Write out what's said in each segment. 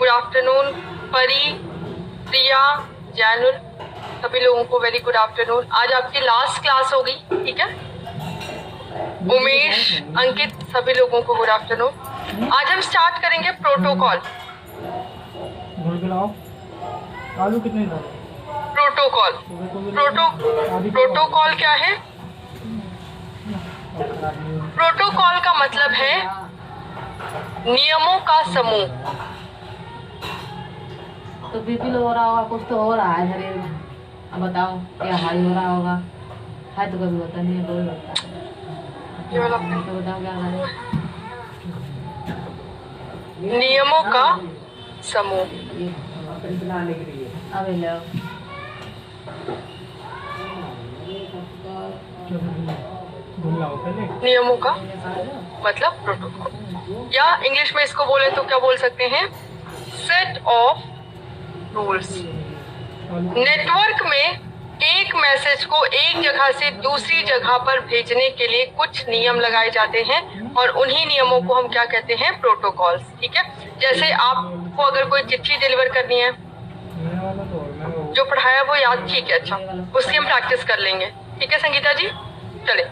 Good afternoon. परी, प्रिया, जैनुल, सभी लोगों को वेरी गुड आफ्टरनून। आज आपकी लास्ट क्लास होगी, ठीक है। उमेश, अंकित, सभी लोगों को गुड आफ्टरनून। आज हम स्टार्ट करेंगे प्रोटोकॉल। आलू कितने डाले? प्रोटोकॉल। प्रोटोकॉल क्या है? प्रोटोकॉल का मतलब है नियमों का समूह। तो बीपी लो हो रहा होगा, कुछ तो हो रहा है शरीर में। अब बताओ क्या हाई हो रहा होगा? है तो कभी होता नहीं है, कभी होता है। तो बताओ क्या करें? नियमों का समूह। अभी लो नियमों का मतलब प्रोटोकॉल, या इंग्लिश में इसको बोले तो क्या बोल सकते हैं? Set of rules. नेटवर्क में एक मैसेज को एक जगह से दूसरी जगह पर भेजने के लिए कुछ नियम लगाए जाते हैं और उन्हीं नियमों को हम क्या कहते हैं? प्रोटोकॉल्स। ठीक है। जैसे आपको अगर कोई चिट्ठी डिलीवर करनी है, जो पढ़ाया वो याद, ठीक है, अच्छा, उसकी हम प्रैक्टिस कर लेंगे, ठीक है संगीता जी। चले,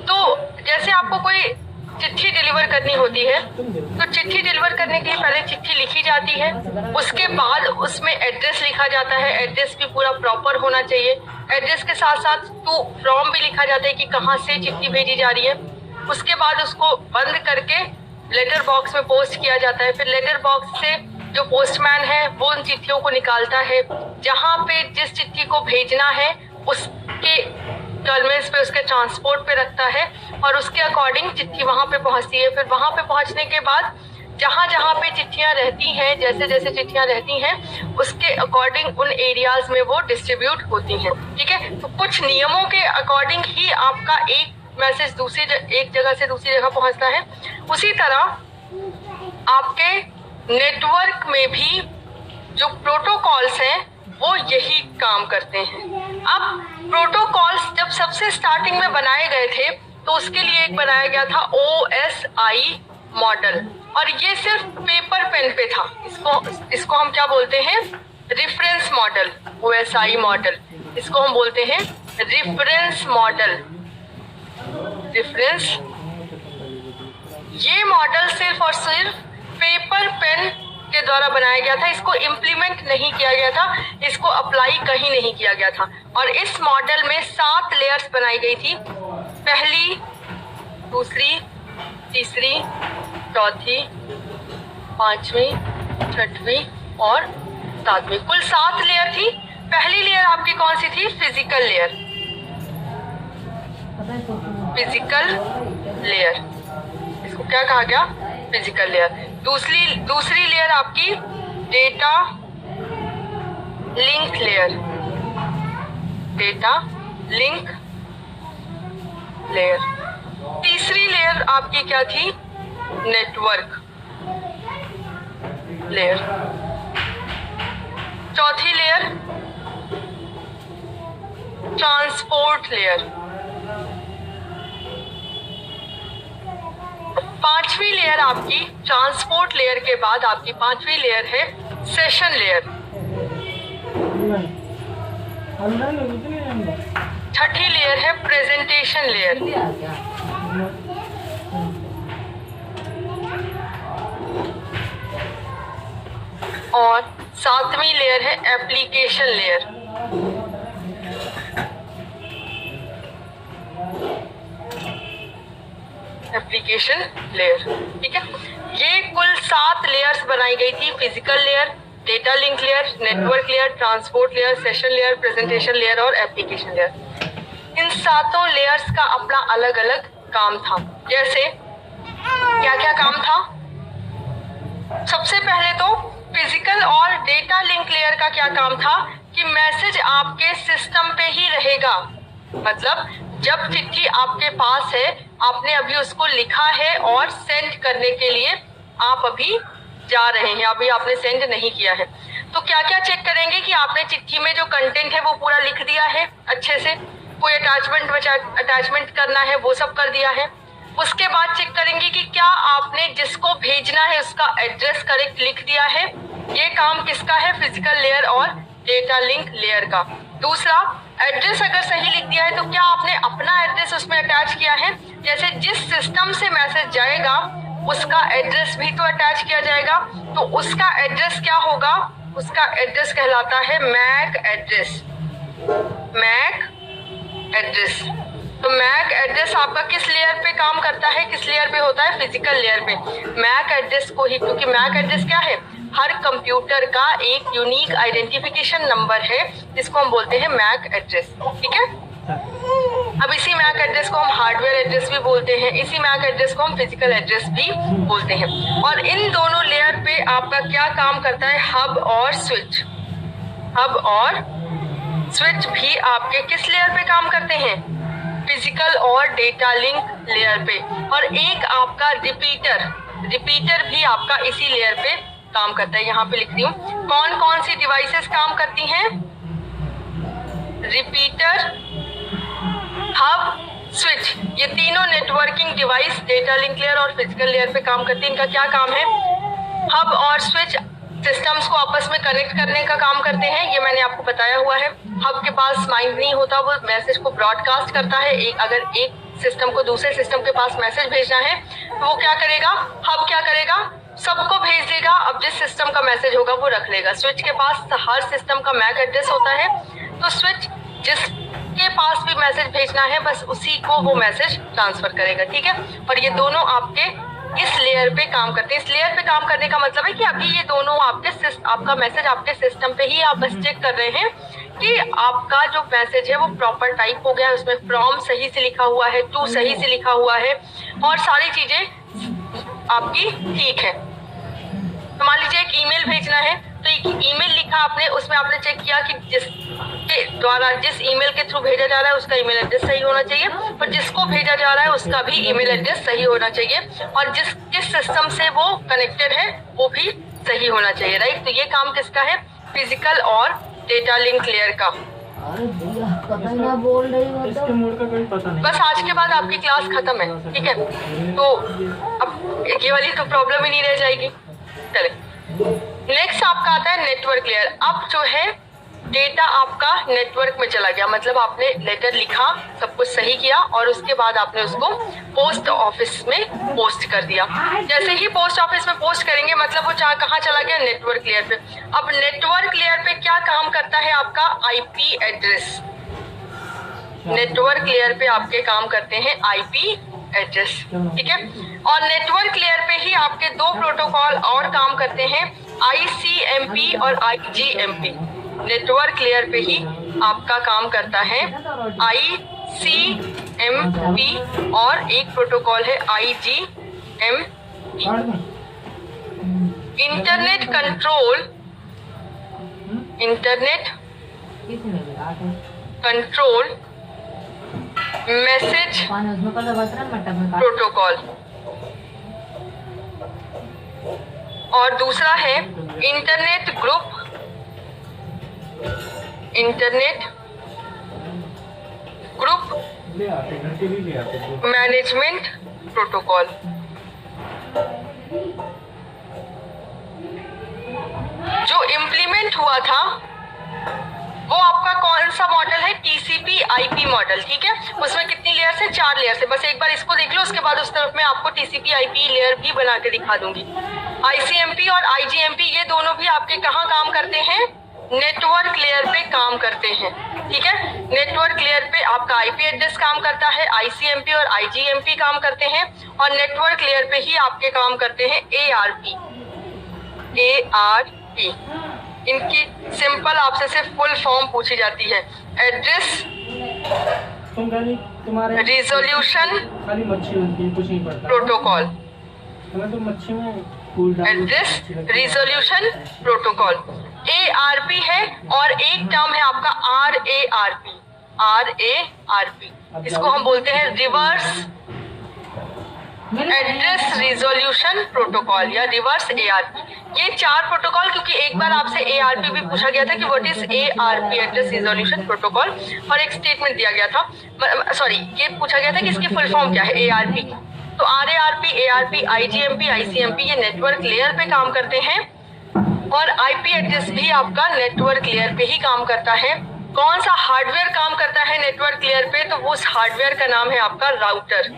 तो जैसे आपको कोई चिट्ठी डिलीवर करनी होती है, तो चिट्ठी डिलीवर करने के लिए पहले चिट्ठी लिखी जाती है, उसके बाद उसमें एड्रेस लिखा जाता है। एड्रेस भी पूरा प्रॉपर होना चाहिए। एड्रेस के साथ साथ टू फ्रॉम भी लिखा जाता है कि कहाँ से चिट्ठी भेजी जा रही है। उसके बाद उसको बंद करके लेटर बॉक्स में पोस्ट किया जाता है। फिर लेटर बॉक्स से जो पोस्टमैन है वो उन चिट्ठियों को निकालता है, जहाँ पे जिस चिट्ठी को भेजना है उसके टर्मिनल्स पे, उसके ट्रांसपोर्ट पे रखता है और उसके अकॉर्डिंग चिट्ठी वहां पे पहुंचती है। फिर वहां पे पहुंचने के बाद जहां जहां पे चिट्ठियां रहती हैं, जैसे जैसे चिट्ठियां रहती हैं, उसके अकॉर्डिंग उन एरियाज में वो डिस्ट्रीब्यूट होती हैं। ठीक है। तो कुछ नियमों के अकॉर्डिंग ही आपका एक मैसेज एक जगह से दूसरी जगह पहुंचता है। उसी तरह आपके नेटवर्क में भी जो प्रोटोकॉल्स हैं वो यही काम करते हैं। अब प्रोटोकॉल्स जब सबसे स्टार्टिंग में बनाए गए थे तो उसके लिए एक बनाया गया था OSI मॉडल, और ये सिर्फ पेपर पेन पे था। इसको हम क्या बोलते हैं? Reference model. OSI मॉडल, इसको हम बोलते हैं रेफरेंस मॉडल। रेफरेंस, ये मॉडल सिर्फ और सिर्फ पेपर पेन के द्वारा बनाया गया था। इसको इम्प्लीमेंट नहीं किया गया था, इसको अप्लाई कहीं नहीं किया गया था। और इस मॉडल में 7 लेयर्स बनाई गई थी। पहली, दूसरी, तीसरी, चौथी, पांचवी, छठवीं और सातवीं, कुल 7 लेयर थी। पहली लेयर आपकी कौन सी थी? Physical layer. फिजिकल लेयर, इसको क्या कहा गया? Physical layer. दूसरी लेयर आपकी data link layer. Data link layer. तीसरी लेयर आपकी क्या थी? Network layer. चौथी लेयर ट्रांसपोर्ट लेयर। पांचवी लेयर आपकी, ट्रांसपोर्ट लेयर के बाद आपकी पांचवी लेयर है सेशन लेयर। छठी लेयर है प्रेजेंटेशन लेयर। और सातवीं लेयर है एप्लीकेशन लेयर। एप्लीकेशन लेयर, ठीक है। ये कुल 7 लेयर्स बनाई गई थी। Physical layer, data link layer, network layer, transport layer, session layer, presentation layer और एप्लीकेशन लेयर। इन 7 लेयर्स का अपना अलग अलग काम था। जैसे क्या क्या काम था? सबसे पहले तो फिजिकल और डेटा लिंक लेयर का क्या काम था कि मैसेज आपके सिस्टम पे ही रहेगा। मतलब जब चिट्ठी आपके पास है, आपने अभी उसको लिखा है और सेंड करने के लिए आप अभी जा रहे हैं, अभी आपने सेंड नहीं किया है, तो क्या क्या चेक करेंगे कि आपने चिट्ठी में जो कंटेंट है वो पूरा लिख दिया है अच्छे से, कोई अटैचमेंट करना है वो सब कर दिया है। उसके बाद चेक करेंगे कि क्या आपने जिसको भेजना है उसका एड्रेस करेक्ट लिख दिया है, ये काम किसका है? फिजिकल लेयर और डेटा लिंक लेयर का। दूसरा, एड्रेस अगर सही लिख दिया है तो क्या आपने अपना एड्रेस उसमें अटैच किया है? जैसे जिस सिस्टम से मैसेज जाएगा उसका एड्रेस भी तो अटैच किया जाएगा, तो उसका एड्रेस क्या होगा? उसका एड्रेस कहलाता है मैक एड्रेस। MAC address. तो मैक एड्रेस आपका किस लेयर पे काम करता है? किस लेयर पे होता है? फिजिकल लेयर पे। मैक एड्रेस को ही, क्योंकि मैक एड्रेस क्या है? हर कंप्यूटर का एक यूनिक आइडेंटिफिकेशन नंबर है जिसको हम बोलते हैं मैक एड्रेस। ठीक है, अब इसी मैक एड्रेस को हम हार्डवेयर एड्रेस भी बोलते हैं, इसी मैक एड्रेस को हम फिजिकल एड्रेस भी बोलते हैं। और इन दोनों लेयर पे आपका क्या काम करता है? हब और स्विच। हब और स्विच भी आपके किस लेयर पे काम करते हैं? फिजिकल और डेटा लिंक लेयर पे। और एक आपका रिपीटर भी आपका इसी लेयर पे काम करता है। यहाँ पे लिख रही हूँ कौन कौन सी डिवाइसेस काम करती हैं? रिपीटर, हब, स्विच, ये तीनों networking device data link layer और फिजिकल लेयर पे काम करती है। इनका क्या काम है? हब और स्विच सिस्टम्स को आपस में कनेक्ट करने का काम करते हैं, ये मैंने आपको बताया हुआ है। हब के पास माइंड नहीं होता, वो मैसेज को ब्रॉडकास्ट करता है। अगर एक सिस्टम को दूसरे सिस्टम के पास मैसेज भेजना है तो वो क्या करेगा? हब क्या करेगा? सबको भेज देगा। अब जिस सिस्टम का मैसेज होगा वो रख लेगा। स्विच के पास हर सिस्टम का मैक एड्रेस होता है, तो स्विच जिसके पास भी मैसेज भेजना है बस उसी को वो मैसेज ट्रांसफर करेगा। ठीक है, और ये दोनों आपके इस लेयर पे काम करते हैं। इस लेयर पे काम करने का मतलब है कि अभी ये दोनों आपका मैसेज आपके सिस्टम पे ही आप बस चेक कर रहे हैं कि आपका जो मैसेज है वो प्रॉपर टाइप हो गया है, उसमें फ्रॉम सही से लिखा हुआ है, टू सही से लिखा हुआ है और सारी चीजें आपकी ठीक है। तो मान लीजिए एक ईमेल भेजना है, तो एक ईमेल लिखा आपने, उसमें आपने चेक किया कि जिसके द्वारा जिस ईमेल के थ्रू भेजा जा रहा है उसका ईमेल एड्रेस सही होना चाहिए और जिसको भेजा जा रहा है उसका भी ईमेल एड्रेस सही होना चाहिए और जिस सिस्टम से वो कनेक्टेड है वो भी सही होना चाहिए। राइट, तो ये काम किसका है? फिजिकल और डेटा लिंक लेयर का। अरे भैया पता ही ना बोल रही हो इसके तो। मोड का कोई पता नहीं। बस आज के बाद आपकी क्लास खत्म है। ठीक है, तो अब ये वाली तो प्रॉब्लम ही नहीं रह जाएगी। चले, नेक्स्ट आपका आता है नेटवर्क लेयर। अब जो है डेटा आपका नेटवर्क में चला गया, मतलब आपने लेटर लिखा, सब कुछ सही किया और उसके बाद आपने उसको पोस्ट ऑफिस में पोस्ट कर दिया। जैसे ही पोस्ट ऑफिस में पोस्ट करेंगे मतलब वो कहाँ चला गया? नेटवर्क लेयर पे। अब नेटवर्क लेयर पे क्या काम करता है आपका? IP address. नेटवर्क लेयर पे आपके काम करते हैं आईपी एड्रेस। ठीक है, और नेटवर्क लेयर पे ही आपके दो प्रोटोकॉल और काम करते हैं, ICMP और IGMP। नेटवर्क लेयर पे ही आपका काम करता है ICMP और एक प्रोटोकॉल है IGMP। Internet control message protocol और दूसरा है इंटरनेट ग्रुप मैनेजमेंट प्रोटोकॉल। जो इम्प्लीमेंट हुआ था वो आपका कौन सा मॉडल है? TCP/IP model. ठीक है, उसमें कितनी लेयर से? 4 लेयर से। बस एक बार इसको देख लो, उसके बाद उस तरफ में आपको TCP/IP लेयर भी बना के दिखा दूंगी। ICMP और IGMP ये दोनों भी आपके कहाँ काम करते हैं? नेटवर्क लेयर पे काम करते हैं। ठीक है, नेटवर्क लेयर पे आपका आईपी एड्रेस काम करता है, ICMP और IGMP काम करते हैं और नेटवर्क लेयर पे ही आपके काम करते हैं ARP। इनकी सिंपल आपसे सिर्फ फुल फॉर्म पूछी जाती है, address resolution protocol. Address resolution protocol ARP है और एक टर्म है आपका RARP। इसको हम बोलते हैं रिवर्स एड्रेस रिजोल्यूशन प्रोटोकॉल या रिवर्स ARP। ये 4 प्रोटोकॉल, क्योंकि एक बार आपसे ARP भी पूछा गया था कि what is ARP address resolution protocol और एक स्टेटमेंट दिया गया था, ये पूछा गया था कि इसकी फुल फॉर्म क्या है ARP की। तो RARP, ARP, IGMP, ICMP ये नेटवर्क लेयर पे काम करते हैं और आईपी एड्रेस भी आपका नेटवर्क लेयर पे ही काम करता है। कौन सा हार्डवेयर काम करता है नेटवर्क लेयर पे, तो उस हार्डवेयर का नाम है आपका राउटर।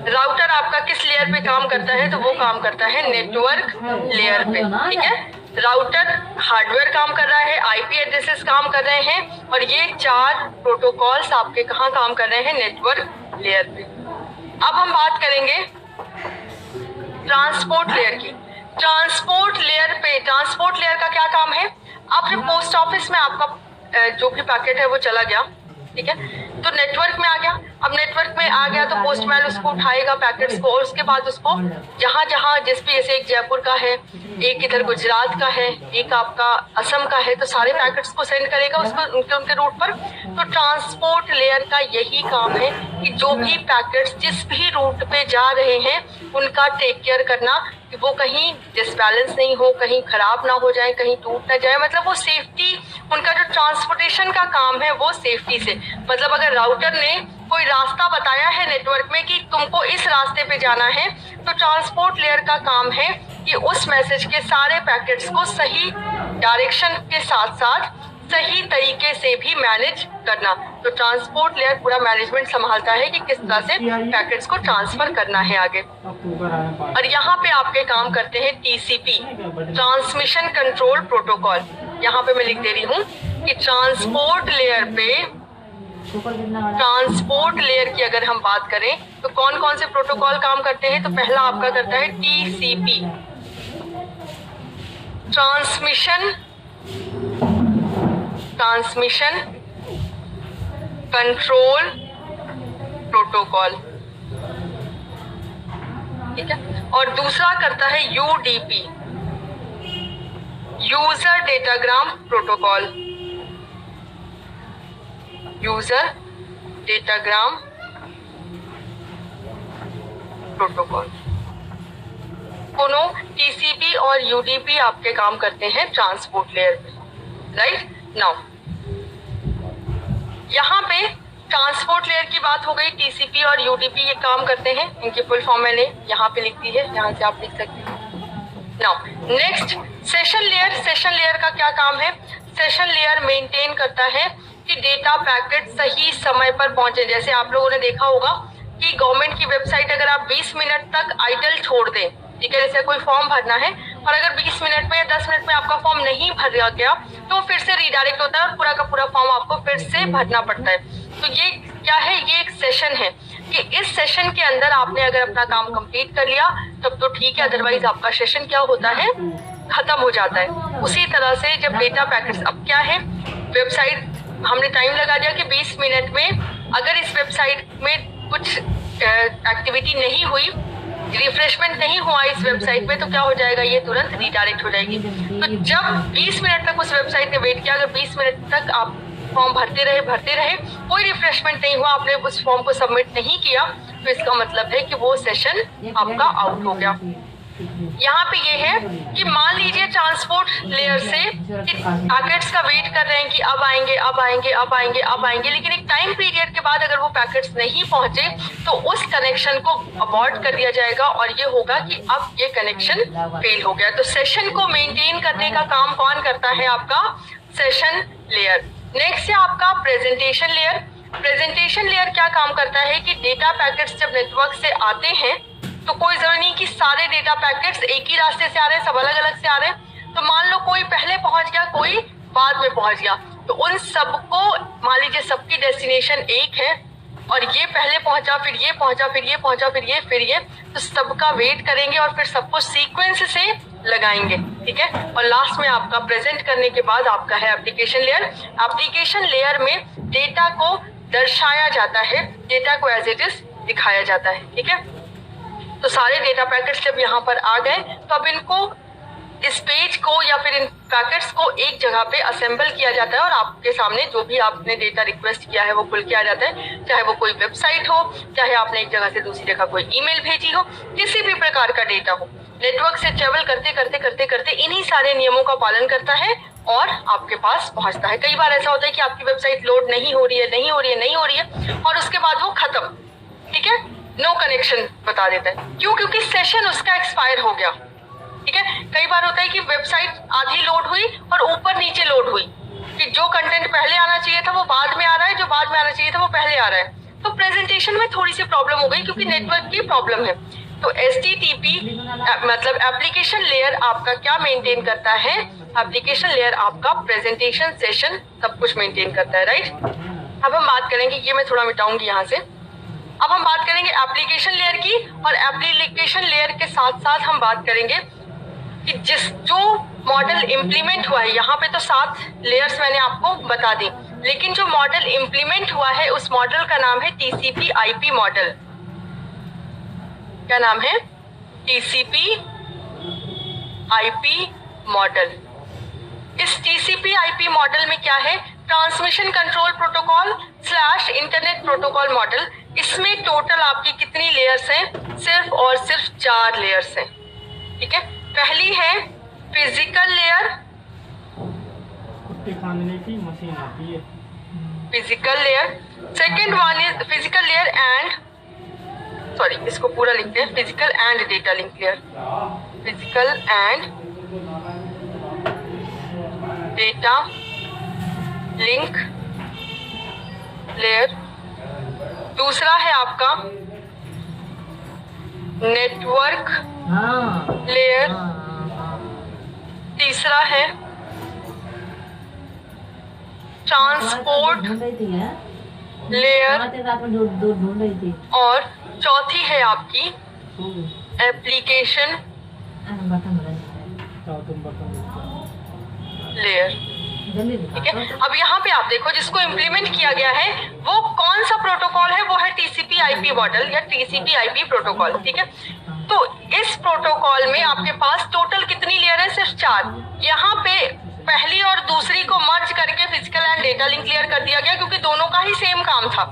राउटर आपका किस लेयर पे काम करता है, तो वो काम करता है नेटवर्क लेयर पे, ठीक है। राउटर हार्डवेयर काम कर रहा है, आईपी एड्रेसेस काम कर रहे हैं, और ये 4 प्रोटोकॉल्स आपके कहाँ काम कर रहे हैं, नेटवर्क लेयर पे। अब हम बात करेंगे ट्रांसपोर्ट लेयर की। ट्रांसपोर्ट लेयर का क्या काम है, आपने पोस्ट ऑफिस में आपका जो भी पैकेट है वो चला गया, ठीक है, तो नेटवर्क में आ गया। अब नेटवर्क में आ गया तो पोस्टमैन उसको उठाएगा पैकेट्स को, और उसके बाद उसको जहाँ जहाँ जिस भी, जैसे एक जयपुर का है, एक इधर गुजरात का है, एक आपका असम का है, तो सारे पैकेट्स को सेंड करेगा उसको उनके रूट पर। तो ट्रांसपोर्ट लेयर का यही काम है कि जो भी पैकेट्स जिस भी रूट पे जा रहे हैं उनका टेक केयर करना कि वो कहीं डिसबैलेंस नहीं हो, कहीं खराब ना हो जाए, कहीं टूट ना जाए। मतलब वो सेफ्टी, उनका जो ट्रांसपोर्टेशन का काम है वो सेफ्टी से, मतलब अगर राउटर ने कोई रास्ता बताया है नेटवर्क में कि तुमको इस रास्ते पे जाना है, तो ट्रांसपोर्ट लेयर का काम है कि उस मैसेज के सारे पैकेट्स को सही डायरेक्शन के साथ साथ सही तरीके से भी मैनेज करना। तो ट्रांसपोर्ट लेयर पूरा मैनेजमेंट संभालता है कि किस तरह से पैकेट्स को ट्रांसफर करना है आगे। और यहाँ पे आपके काम करते हैं टीसीपी, ट्रांसमिशन कंट्रोल प्रोटोकॉल। यहाँ पे मैं लिख दे रही हूँ कि ट्रांसपोर्ट लेयर की अगर हम बात करें तो कौन कौन से प्रोटोकॉल काम करते हैं, तो पहला आपका करता है टीसीपी, ट्रांसमिशन कंट्रोल प्रोटोकॉल, ठीक है। और दूसरा करता है UDP, user datagram protocol, user datagram protocol. दोनों टीसीपी और यूडीपी आपके काम करते हैं ट्रांसपोर्ट लेयर पे, राइट। नाउ यहाँ पे ट्रांसपोर्ट लेयर की बात हो गई, टीसीपी और यूडीपी ये काम करते हैं, इनकी फुल फॉर्म मैंने यहाँ पे लिख दी है, यहाँ से आप लिख सकते हैं। Now next session layer. Session layer का क्या काम है, सेशन लेयर मेंटेन करता है कि डेटा पैकेट सही समय पर पहुंचे। जैसे आप लोगों ने देखा होगा कि गवर्नमेंट की वेबसाइट अगर आप 20 मिनट तक आइडल छोड़ दें, ठीक है, जैसे कोई फॉर्म भरना है और अगर 20 मिनट में या 10 मिनट में आपका फॉर्म नहीं भरा गया तो फिर से रीडायरेक्ट होता है और पूरा का पूरा फॉर्म आपको फिर से भरना पड़ता है। तो ये क्या है, ये एक सेशन है कि इस सेशन के अंदर आपने अगर अपना काम कंप्लीट कर लिया तब तो ठीक है, अदरवाइज आपका सेशन क्या होता है, खत्म हो जाता है। उसी तरह से जब डेटा पैकेट्स, अब क्या है, वेबसाइट हमने टाइम लगा दिया कि 20 मिनट में अगर इस वेबसाइट में कुछ एक्टिविटी नहीं हुई, रिफ्रेशमेंट नहीं हुआ इस वेबसाइट में, तो क्या हो जाएगा, ये तुरंत रीडायरेक्ट हो जाएगी। तो जब 20 मिनट तक उस वेबसाइट ने वेट किया, अगर 20 मिनट तक आप फॉर्म भरते रहे, कोई रिफ्रेशमेंट नहीं हुआ, आपने उस फॉर्म को सबमिट नहीं किया, तो इसका मतलब है कि वो सेशन आपका आउट हो गया। यहाँ पे ये है कि मान लीजिए ट्रांसपोर्ट लेयर से पैकेट्स का वेट कर रहे हैं कि अब आएंगे, लेकिन एक टाइम पीरियड के बाद अगर वो पैकेट्स नहीं पहुंचे तो उस कनेक्शन को अबॉर्ट कर दिया जाएगा और ये होगा कि अब ये कनेक्शन फेल हो गया। तो सेशन को मेंटेन करने का काम कौन करता है, आपका सेशन लेयर। नेक्स्ट है आपका प्रेजेंटेशन लेयर। प्रेजेंटेशन लेयर क्या काम करता है कि डेटा पैकेट्स जब नेटवर्क से आते हैं तो कोई जरूरी नहीं कि सारे डेटा पैकेट्स एक ही रास्ते से आ रहे हैं, सब अलग अलग से आ रहे हैं। तो मान लो कोई पहले पहुंच गया, कोई बाद में पहुंच गया, तो उन सबको मान लीजिए सबकी डेस्टिनेशन एक है और ये पहले पहुंचा, फिर ये पहुंचा, फिर ये पहुंचा, फिर ये, तो सबका वेट करेंगे और फिर सबको सीक्वेंस से लगाएंगे, ठीक है। और लास्ट में आपका प्रेजेंट करने के बाद आपका है एप्लीकेशन लेयर। एप्लीकेशन लेयर में डेटा को दर्शाया जाता है, डेटा को एज इट इज दिखाया जाता है, ठीक है। तो सारे डेटा पैकेट्स जब यहाँ पर आ गए तो अब इनको, इस पेज को या फिर इन पैकेट्स को एक जगह पे असेंबल किया जाता है और आपके सामने जो भी आपने डेटा रिक्वेस्ट किया है वो खुल के आ जाता है। चाहे वो कोई वेबसाइट हो, चाहे आपने एक जगह से दूसरी जगह कोई ईमेल भेजी हो, किसी भी प्रकार का डेटा हो, नेटवर्क से ट्रेवल करते इन्हीं सारे नियमों का पालन करता है और आपके पास पहुंचता है। कई बार ऐसा होता है कि आपकी वेबसाइट लोड नहीं हो रही है और उसके बाद वो खत्म, ठीक है, नो कनेक्शन बता देता है। क्यों? क्योंकि सेशन उसका एक्सपायर हो गया, ठीक है। कई बार होता है कि वेबसाइट आधी लोड हुई और ऊपर नीचे लोड हुई, कि जो कंटेंट पहले आना चाहिए था वो बाद में आ रहा है, जो बाद में आना चाहिए था वो पहले आ रहा है। तो प्रेजेंटेशन में थोड़ी सी प्रॉब्लम हो गई क्योंकि नेटवर्क की प्रॉब्लम है। तो HTTP मतलब एप्लीकेशन लेयर आपका क्या मेंटेन करता है? एप्लीकेशन लेयर आपका प्रेजेंटेशन सेशन सब कुछ मेंटेन करता है, राइट। अब हम बात करेंगे, ये मैं थोड़ा मिटाऊंगी यहाँ से। अब हम बात करेंगे एप्लीकेशन लेयर की, और एप्लीकेशन लेयर के साथ साथ हम बात करेंगे कि जो मॉडल इम्प्लीमेंट हुआ है, यहाँ पे तो 7 लेयर्स मैंने आपको बता दी, लेकिन जो मॉडल इम्प्लीमेंट हुआ है उस मॉडल का नाम है TCP/IP मॉडल। क्या नाम है? TCP/IP model. इस TCP/IP मॉडल में क्या है? Transmission control protocol / internet protocol model. इसमें टोटल आपकी कितनी लेयर्स हैं? सिर्फ और सिर्फ 4 लेयर्स हैं, ठीक है। पहली है फिजिकल लेयर, कुत्ते खाने की मशीन आती है, physical layer. Second one is physical layer and, sorry इसको पूरा लिखते हैं, physical and data link layer, physical and data link layer. दूसरा है आपका नेटवर्क हाँ लेयर। हाँ तीसरा है ट्रांसपोर्ट ढूंढ रही थी लेयर, रात में ढूंढ रही थी। और चौथी है आपकी एप्लीकेशन लेयर, ठीक है। अब यहाँ पे आप देखो, जिसको इम्प्लीमेंट किया गया है वो कौन सा प्रोटोकॉल है? वो है TCP/IP मॉडल या TCP/IP प्रोटोकॉल, ठीक है। तो इस प्रोटोकॉल में आपके पास टोटल कितनी लेयर है? सिर्फ 4। यहाँ पे पहली और दूसरी को मर्ज करके physical and data link layer कर दिया गया, क्योंकि दोनों का ही सेम काम था।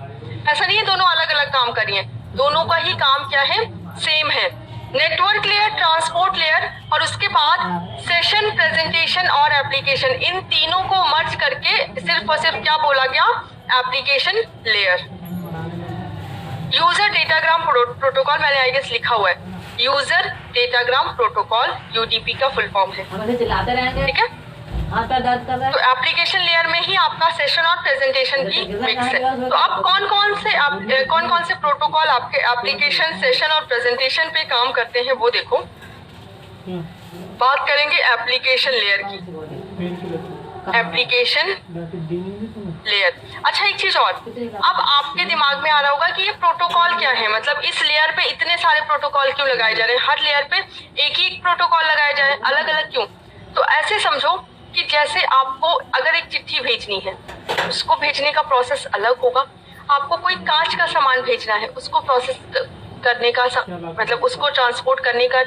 ऐसा नहीं है दोनों अलग अलग काम कर रही हैं, दोनों का ही काम क्या है? सेम है। नेटवर्क लेयर, ट्रांसपोर्ट लेयर, और उसके बाद सेशन, प्रेजेंटेशन और एप्लीकेशन, इन तीनों को मर्ज करके सिर्फ और सिर्फ क्या बोला गया? Application layer. User datagram protocol, मैंने आई गेस लिखा हुआ है, यूजर डेटाग्राम प्रोटोकॉल UDP का फुल फॉर्म है, ठीक है। तो एप्लीकेशन लेयर में ही आपका सेशन और प्रेजेंटेशन की मिक्स है। तो अब कौन कौन से प्रोटोकॉल आपके एप्लीकेशन, सेशन और प्रेजेंटेशन पे काम करते हैं वो देखो। बात करेंगे एप्लीकेशन लेयर की, एप्लीकेशन लेयर। अच्छा एक चीज और, अब आपके दिमाग में आ रहा होगा कि ये प्रोटोकॉल क्या है, मतलब इस लेयर पे इतने सारे प्रोटोकॉल क्यों लगाए जा रहे हैं? हर लेयर पे एक ही प्रोटोकॉल लगाया जाए, अलग अलग क्यों? तो ऐसे समझो कि जैसे आपको अगर एक चिट्ठी भेजनी है, उसको भेजने का प्रोसेस अलग होगा। आपको कोई कांच का सामान भेजना है, उसको प्रोसेस करने का मतलब उसको ट्रांसपोर्ट करने का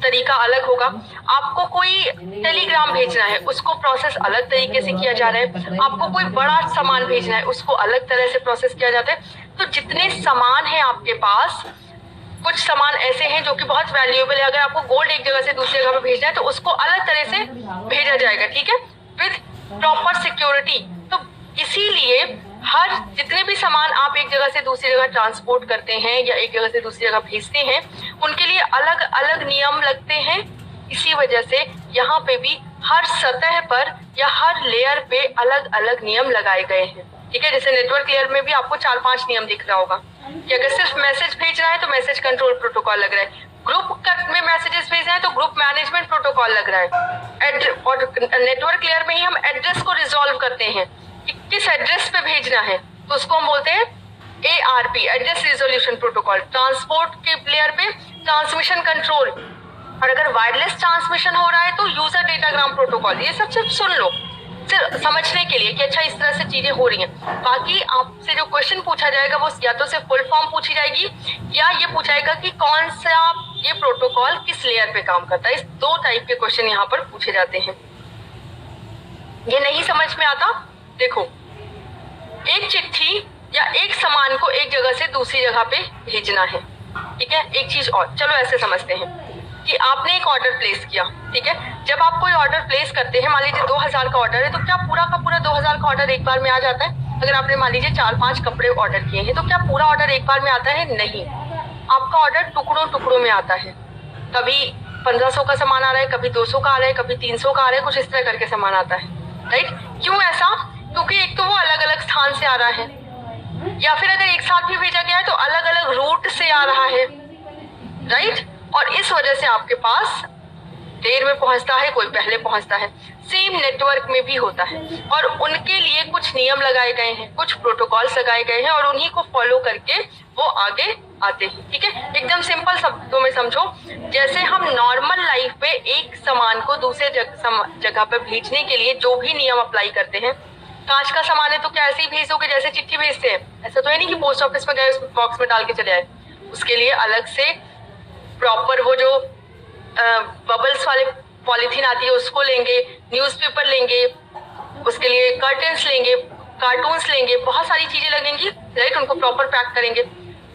तरीका अलग होगा। आपको कोई टेलीग्राम भेजना है, उसको प्रोसेस अलग तरीके से किया जा रहा है। आपको कोई बड़ा सामान भेजना है, उसको अलग तरह से प्रोसेस किया जाता है। तो जितने सामान हैं आपके पास, कुछ सामान ऐसे हैं जो कि बहुत वैल्यूएबल है। अगर आपको गोल्ड एक जगह से दूसरी जगह पे भेजना है तो उसको अलग तरह से भेजा जाएगा, ठीक है, विद प्रॉपर सिक्योरिटी। तो इसीलिए हर जितने भी सामान आप एक जगह से दूसरी जगह ट्रांसपोर्ट करते हैं या एक जगह से दूसरी जगह भेजते हैं, उनके लिए अलग अलग नियम लगते हैं। इसी वजह से यहाँ पे भी हर सतह पर या हर लेयर पे अलग अलग नियम लगाए गए हैं, ठीक है। जैसे नेटवर्क लेयर में भी आपको 4-5 नियम दिख रहा होगा कि अगर सिर्फ मैसेज भेजना है तो मैसेज कंट्रोल प्रोटोकॉल लग रहा है, ग्रुप में मैसेजेस भेजना है तो ग्रुप मैनेजमेंट प्रोटोकॉल लग रहा है, और नेटवर्क लेयर में ही हम एड्रेस को रिजॉल्व करते हैं कि किस एड्रेस पे भेजना है, तो उसको हम बोलते हैं ARP, address resolution protocol. Transport के लेयर पे ट्रांसमिशन कंट्रोल, और अगर वायरलेस ट्रांसमिशन हो रहा है तो यूजर डेटाग्राम प्रोटोकॉल। ये सब सिर्फ सुन लो, सिर्फ समझने के लिए कि अच्छा इस तरह से चीजें हो रही हैं। बाकी आपसे जो क्वेश्चन पूछा जाएगा वो या तो सिर्फ फुल फॉर्म पूछी जाएगी या ये पूछाएगा कि कौन सा ये प्रोटोकॉल किस लेयर पे काम करता है। इस 2 टाइप के क्वेश्चन यहाँ पर पूछे जाते हैं। ये नहीं समझ में आता, देखो एक चिट्ठी या एक सामान को एक जगह से दूसरी जगह पे भेजना है, ठीक है। एक चीज और, चलो ऐसे समझते हैं कि आपने एक ऑर्डर प्लेस किया, ठीक है। जब आप कोई ऑर्डर प्लेस करते हैं, मान लीजिए 2000 का ऑर्डर है, तो क्या पूरा का पूरा 2000 का ऑर्डर एक बार में आ जाता है? अगर आपने मान लीजिए 4-5 कपड़े ऑर्डर किए हैं तो क्या पूरा ऑर्डर एक बार में आता है? नहीं, आपका ऑर्डर टुकड़ों टुकड़ों में आता है। कभी 1500 का सामान आ रहा है, कभी 200 का आ रहा है, कभी 300 का आ रहा है, कुछ इस तरह करके सामान आता है, राइट। क्यों ऐसा? क्योंकि एक तो वो अलग अलग स्थान से आ रहा है, या फिर अगर एक साथ भी भेजा गया है तो अलग अलग रूट से आ रहा है, राइट। और इस वजह से आपके पास देर में पहुंचता है, कोई पहले पहुंचता है। सेम नेटवर्क में भी होता है, और उनके लिए कुछ नियम लगाए गए हैं, कुछ प्रोटोकॉल्स लगाए गए हैं, और उन्हीं को फॉलो करके वो आगे आते हैं, ठीक है। एकदम सिंपल शब्दों में समझो, जैसे हम नॉर्मल लाइफ में एक सामान को दूसरे जगह पर भेजने के लिए जो भी नियम अप्लाई करते हैं, कांच का सामान है तो क्या ऐसे ही भेजोगे जैसे चिट्ठी भेजते हैं? ऐसा तो है नहीं कि पोस्ट ऑफिस में गए उस बॉक्स में डाल के चले आए। उसके लिए अलग से प्रॉपर वो जो बबल्स वाले पॉलीथीन आती है उसको लेंगे, न्यूज़पेपर लेंगे, उसके लिए कर्टन्स लेंगे, कार्टून्स लेंगे, बहुत सारी चीजें लगेंगी, राइट। उनको प्रॉपर पैक करेंगे,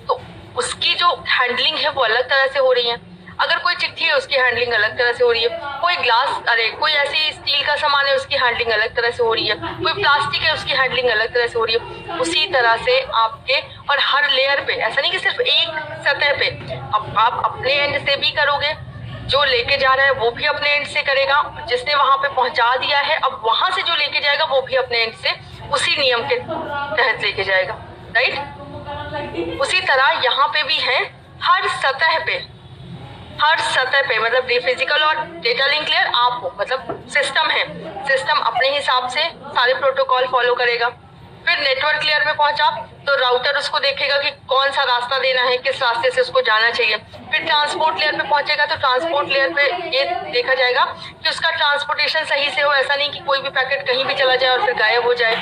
तो उसकी जो हैंडलिंग है वो अलग तरह से हो रही है। अगर कोई चिट्ठी है उसकी हैंडलिंग अलग तरह से हो रही है, कोई ग्लास, कोई ऐसी स्टील का सामान है उसकी हैंडलिंग अलग तरह से हो रही है, कोई प्लास्टिक है उसकी हैंडलिंग अलग तरह से हो रही है। उसी तरह से आपके, और हर लेयर पे, ऐसा नहीं कि सिर्फ एक सतह पे, अब आप अपने एंड से भी करोगे, जो लेके जा रहा है वो भी अपने एंड से करेगा, जिसने वहां पे पहुंचा दिया है अब वहां से जो लेके जाएगा वो भी अपने एंड से उसी नियम के तहत लेके जाएगा, राइट। उसी तरह यहाँ पे भी है, हर सतह पे मतलब फिजिकल और डेटा लिंक लेयर आप हो, मतलब सिस्टम है, सिस्टम अपने हिसाब से सारे प्रोटोकॉल फॉलो करेगा। फिर नेटवर्क लेयर पे पहुंचा तो राउटर उसको देखेगा कि कौन सा रास्ता देना है, किस रास्ते से उसको जाना चाहिए। फिर ट्रांसपोर्ट लेयर पे पहुंचेगा तो ट्रांसपोर्ट लेयर पे ये देखा जाएगा कि उसका ट्रांसपोर्टेशन सही से हो, ऐसा नहीं कि कोई भी पैकेट कहीं भी चला जाए और फिर गायब हो जाए।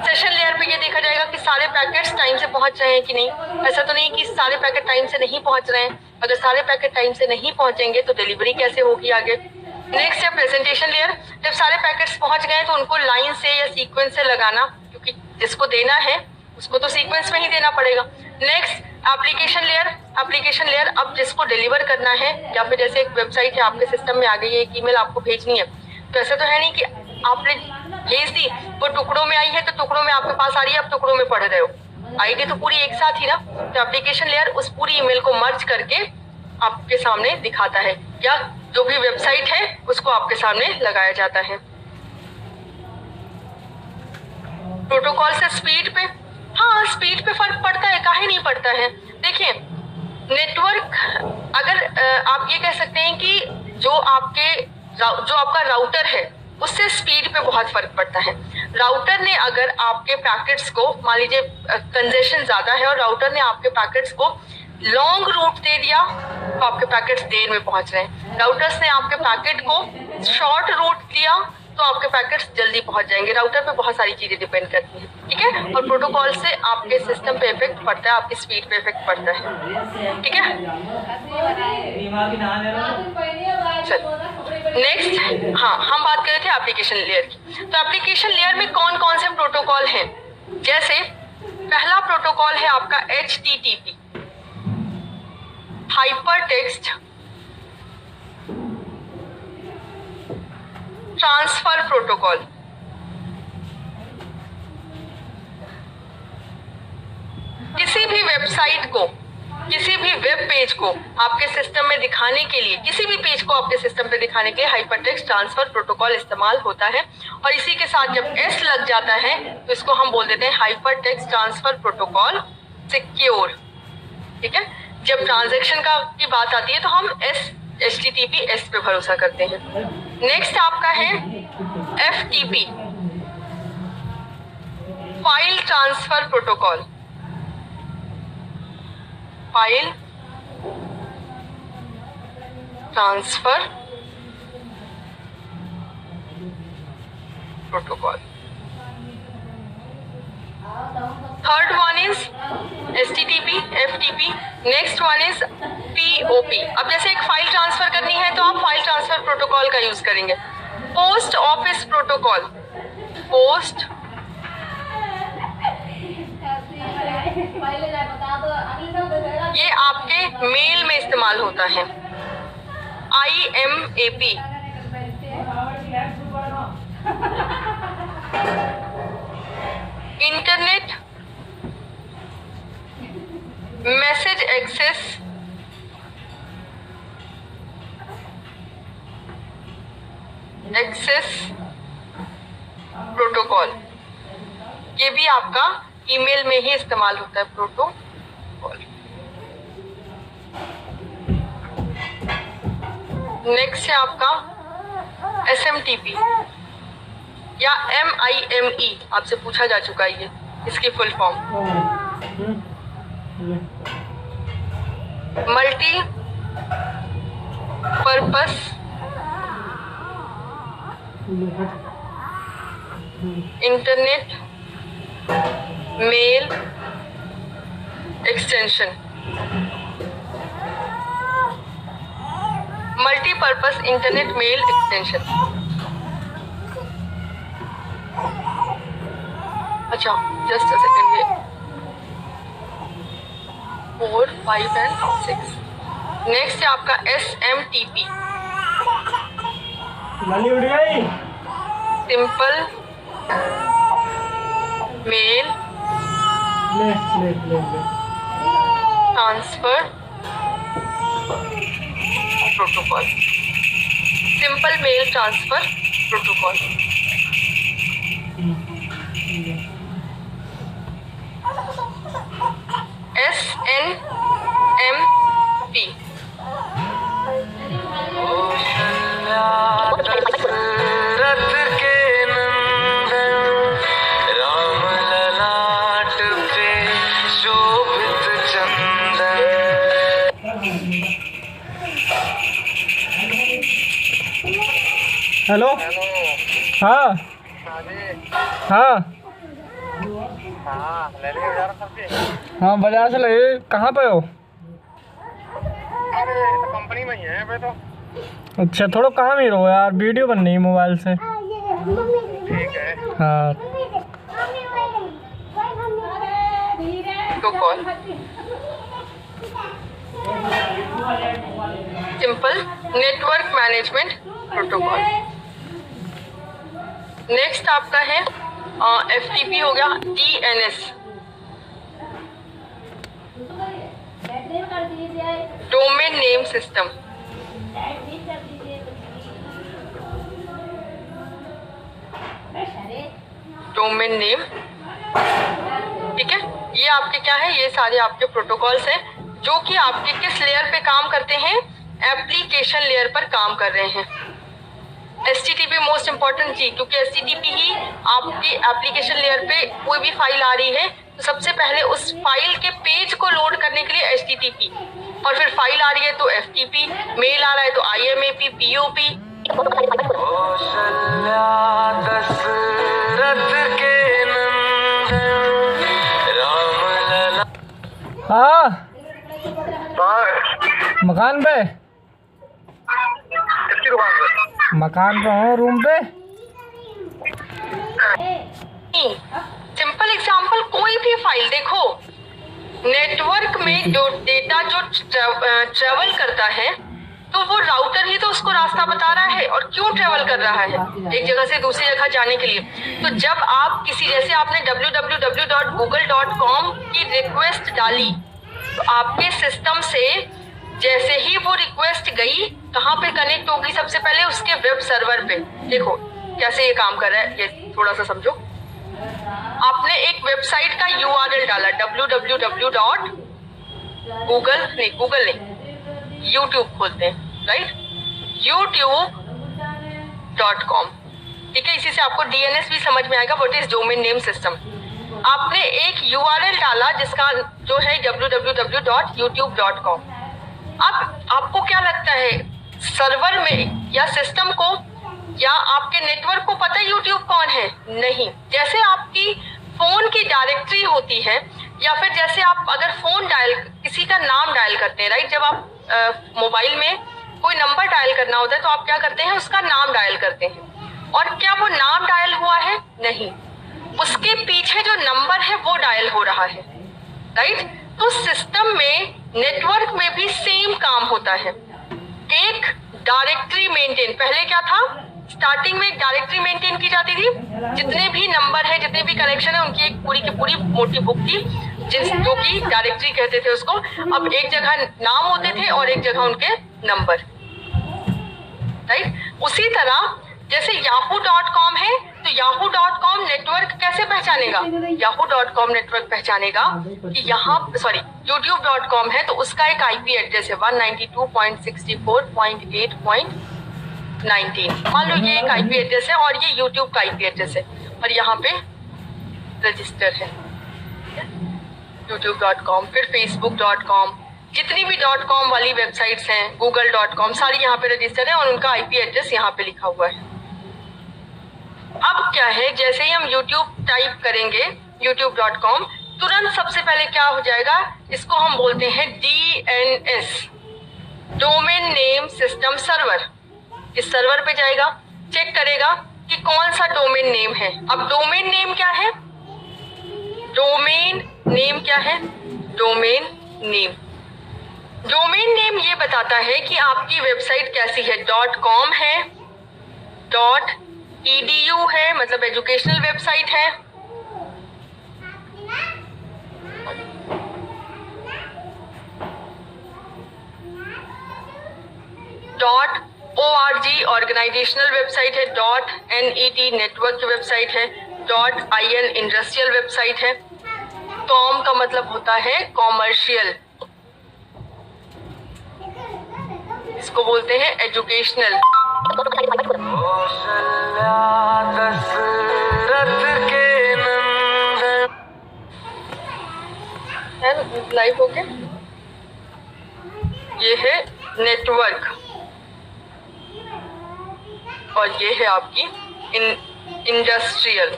सेशन लेयर पे ये देखा जाएगा कि सारे पैकेट्स टाइम से पहुंच रहे हैं कि नहीं। ऐसा तो नहीं कि सारे पैकेट टाइम से नहीं पहुंच रहे हैं, अगर सारे पैकेट टाइम से नहीं पहुंचेंगे तो डिलीवरी कैसे होगी आगे। नेक्स्ट है प्रेजेंटेशन लेयर, जब सारे पैकेट्स पहुंच गए तो उनको लाइन से या सीक्वेंस से लगाना, क्योंकि जिसको देना है उसको तो सीक्वेंस में ही देना पड़ेगा। Next application layer, application layer अब जिसको डिलीवर करना है, या फिर जैसे एक वेबसाइट है आपके सिस्टम में आ गई है, एक ईमेल आपको भेजनी है, तो ऐसा तो है नहीं कि आपने भेज दी, वो टुकड़ों में आई है तो टुकड़ों में आपके पास आ रही है, आप टुकड़ों में पढ़ रहे हो, आएगी तो पूरी एक साथ ही ना। तो एप्लीकेशन लेयर उस पूरी ईमेल को मर्ज करके आपके सामने दिखाता है, या जो भी वेबसाइट है उसको आपके सामने लगाया जाता है। प्रोटोकॉल से स्पीड पे, हाँ स्पीड पे फर्क पड़ता है, काहे नहीं पड़ता है। देखिए नेटवर्क, अगर आप ये कह सकते हैं कि जो आपका राउटर है उससे स्पीड पे बहुत फर्क पड़ता है। राउटर ने अगर आपके पैकेट्स को, मान लीजिए कंजेशन ज्यादा है और राउटर ने आपके पैकेट्स को लॉन्ग रूट दे दिया तो आपके पैकेट्स देर में पहुंच रहे हैं। राउटर्स ने आपके पैकेट को शॉर्ट रूट दिया तो आपके पैकेट्स जल्दी पहुंच जाएंगे। राउटर पे बहुत सारी चीजें डिपेंड करती हैं, ठीक है। और प्रोटोकॉल से आपके सिस्टम पे इफेक्ट पड़ता है, आपकी स्पीड पे इफेक्ट पड़ता है, ठीक है। नेक्स्ट, हाँ हम बात कर रहे थे एप्लीकेशन लेयर की। तो एप्लीकेशन लेयर में कौन कौन से प्रोटोकॉल हैं? जैसे पहला प्रोटोकॉल है आपका HTTP, hyper text transfer protocol. किसी भी वेबसाइट को, किसी भी वेब पेज को आपके सिस्टम में दिखाने के लिए, किसी भी पेज को आपके सिस्टम पे दिखाने के लिए हाइपरटेक्स्ट ट्रांसफर प्रोटोकॉल इस्तेमाल होता है। और इसी के साथ जब S लग जाता है तो इसको हम बोल देते हैं हाइपरटेक्स्ट ट्रांसफर प्रोटोकॉल सिक्योर, ठीक है। जब ट्रांजैक्शन की बात आती है तो हम HTTP S पे भरोसा करते हैं। नेक्स्ट आपका है FTP, file transfer protocol, file transfer protocol. Third one is HTTP, FTP। Next one is POP। अब जैसे एक फाइल ट्रांसफर करनी है तो आप फाइल ट्रांसफर प्रोटोकॉल का यूज करेंगे। पोस्ट ऑफिस प्रोटोकॉल, पोस्ट ये आपके मेल में इस्तेमाल होता है, IMAP। Internet message access access protocol, ये भी आपका ईमेल में ही इस्तेमाल होता है प्रोटोकॉल। नेक्स्ट है आपका SMTP या MIME, आपसे पूछा जा चुका है ये, इसकी full form multi purpose internet mail extension. Multipurpose internet mail extension. अच्छा जस्ट अ सेकेंड, ये 4, 5 एंड 6। नेक्स्ट है आपका SMTP, simple mail transfer protocol. Simple mail transfer protocol. SNMP, hello. हाँ हाँ हाँ, बाजार से लगे। कहाँ पे हो? अरे कंपनी में ही है मैं तो। अच्छा, थोड़ा काम ही रहो यार, वीडियो बन रही है मोबाइल से। ठीक है। हाँ protocol, simple network management protocol. Next आपका है FTP हो गया, DNS domain name system. Domain name, ठीक है। ये आपके क्या है, ये सारे आपके प्रोटोकॉल्स हैं जो कि आपके किस लेयर पे काम करते हैं, एप्लीकेशन लेयर पर काम कर रहे हैं। HTTP मोस्ट इंपॉर्टेंट जी, क्योंकि HTTP ही आपकी एप्लीकेशन लेयर पे कोई भी फाइल आ रही है तो सबसे पहले उस फाइल के पेज को लोड करने के लिए HTTP, और फिर फाइल आ रही है तो FTP, मेल आ रहा है तो IMAP, POP। हाँ, मकान पे। किसकी दुकान पे? मकान पे हूँ, रूम पे। सिंपल एग्जांपल, कोई भी फाइल देखो, नेटवर्क में जो डेटा जो ट्रेवल करता है तो वो राउटर ही तो उसको रास्ता बता रहा है, और क्यों ट्रेवल कर रहा है एक जगह से दूसरी जगह जाने के लिए। तो जब आप किसी, जैसे आपने www.google.com की रिक्वेस्ट डाली तो आपके सिस्टम से जैसे ही वो रिक्वेस्ट गई, कहाँ पे कनेक्ट होगी, सबसे पहले उसके वेब सर्वर पे। देखो कैसे ये काम कर रहा है, ये थोड़ा सा समझो। आपने एक वेबसाइट का URL डाला, YouTube खोलते हैं, राइट, youtube.com, ठीक है। इसी से आपको DNS भी समझ में आएगा, what is domain name system. आपने एक URL डाला जिसका जो है www.youtube.com। अब आपको क्या लगता है, सर्वर में या सिस्टम को या आपके नेटवर्क को पता है YouTube कौन है? नहीं। जैसे आपकी फोन की डायरेक्टरी होती है, या फिर जैसे आप अगर फोन डायल, किसी का नाम डायल करते हैं, राइट, जब आप मोबाइल में कोई नंबर डायल करना होता है तो आप क्या करते हैं, उसका नाम डायल करते हैं। और क्या वो नाम डायल हुआ है? नहीं, उसके पीछे जो नंबर है वो डायल हो रहा है, राइट। तो सिस्टम में, नेटवर्क में भी सेम काम होता है। एक डायरेक्टरी मेंटेन, पहले क्या था, स्टार्टिंग में एक डायरेक्टरी मेंटेन की जाती थी, जितने भी नंबर है, जितने भी कनेक्शन है, उनकी एक पूरी की पूरी मोटी बुक थी, जो कि डायरेक्टरी कहते थे उसको। अब एक जगह नाम होते थे और एक जगह उनके नंबर, राइट। उसी तरह जैसे yahoo.com है तो yahoo.com नेटवर्क कैसे पहचानेगा? yahoo.com नेटवर्क पहचानेगा कि यहाँ youtube.com है तो उसका एक आईपी एड्रेस है 192.64.8.19। मान लो ये एक आईपी एड्रेस है और ये यूट्यूब का आईपी एड्रेस है और यहाँ पे रजिस्टर है youtube.com, फिर facebook.com, जितनी भी .com वाली वेबसाइट्स हैं, google.com, सारी यहाँ पे रजिस्टर है और उनका आईपी एड्रेस यहाँ पे लिखा हुआ है। अब क्या है, जैसे ही हम YouTube टाइप करेंगे youtube.com, तुरंत सबसे पहले क्या हो जाएगा, इसको हम बोलते हैं DNS, domain name system server. इस सर्वर पे जाएगा, चेक करेगा कि कौन सा डोमेन नेम है। अब डोमेन नेम क्या है? डोमेन नेम क्या है? डोमेन नेम, डोमेन नेम ये बताता है कि आपकी वेबसाइट कैसी है। .com है, .edu है, मतलब एजुकेशनल वेबसाइट है, .org ऑर्गेनाइजेशनल वेबसाइट है, .net नेटवर्क की वेबसाइट है, .in इंडस्ट्रियल वेबसाइट है। कॉम का मतलब होता है कॉमर्शियल, इसको बोलते हैं एजुकेशनल। लाइव हो गया। ये है नेटवर्क और ये है आपकी इंडस्ट्रियल।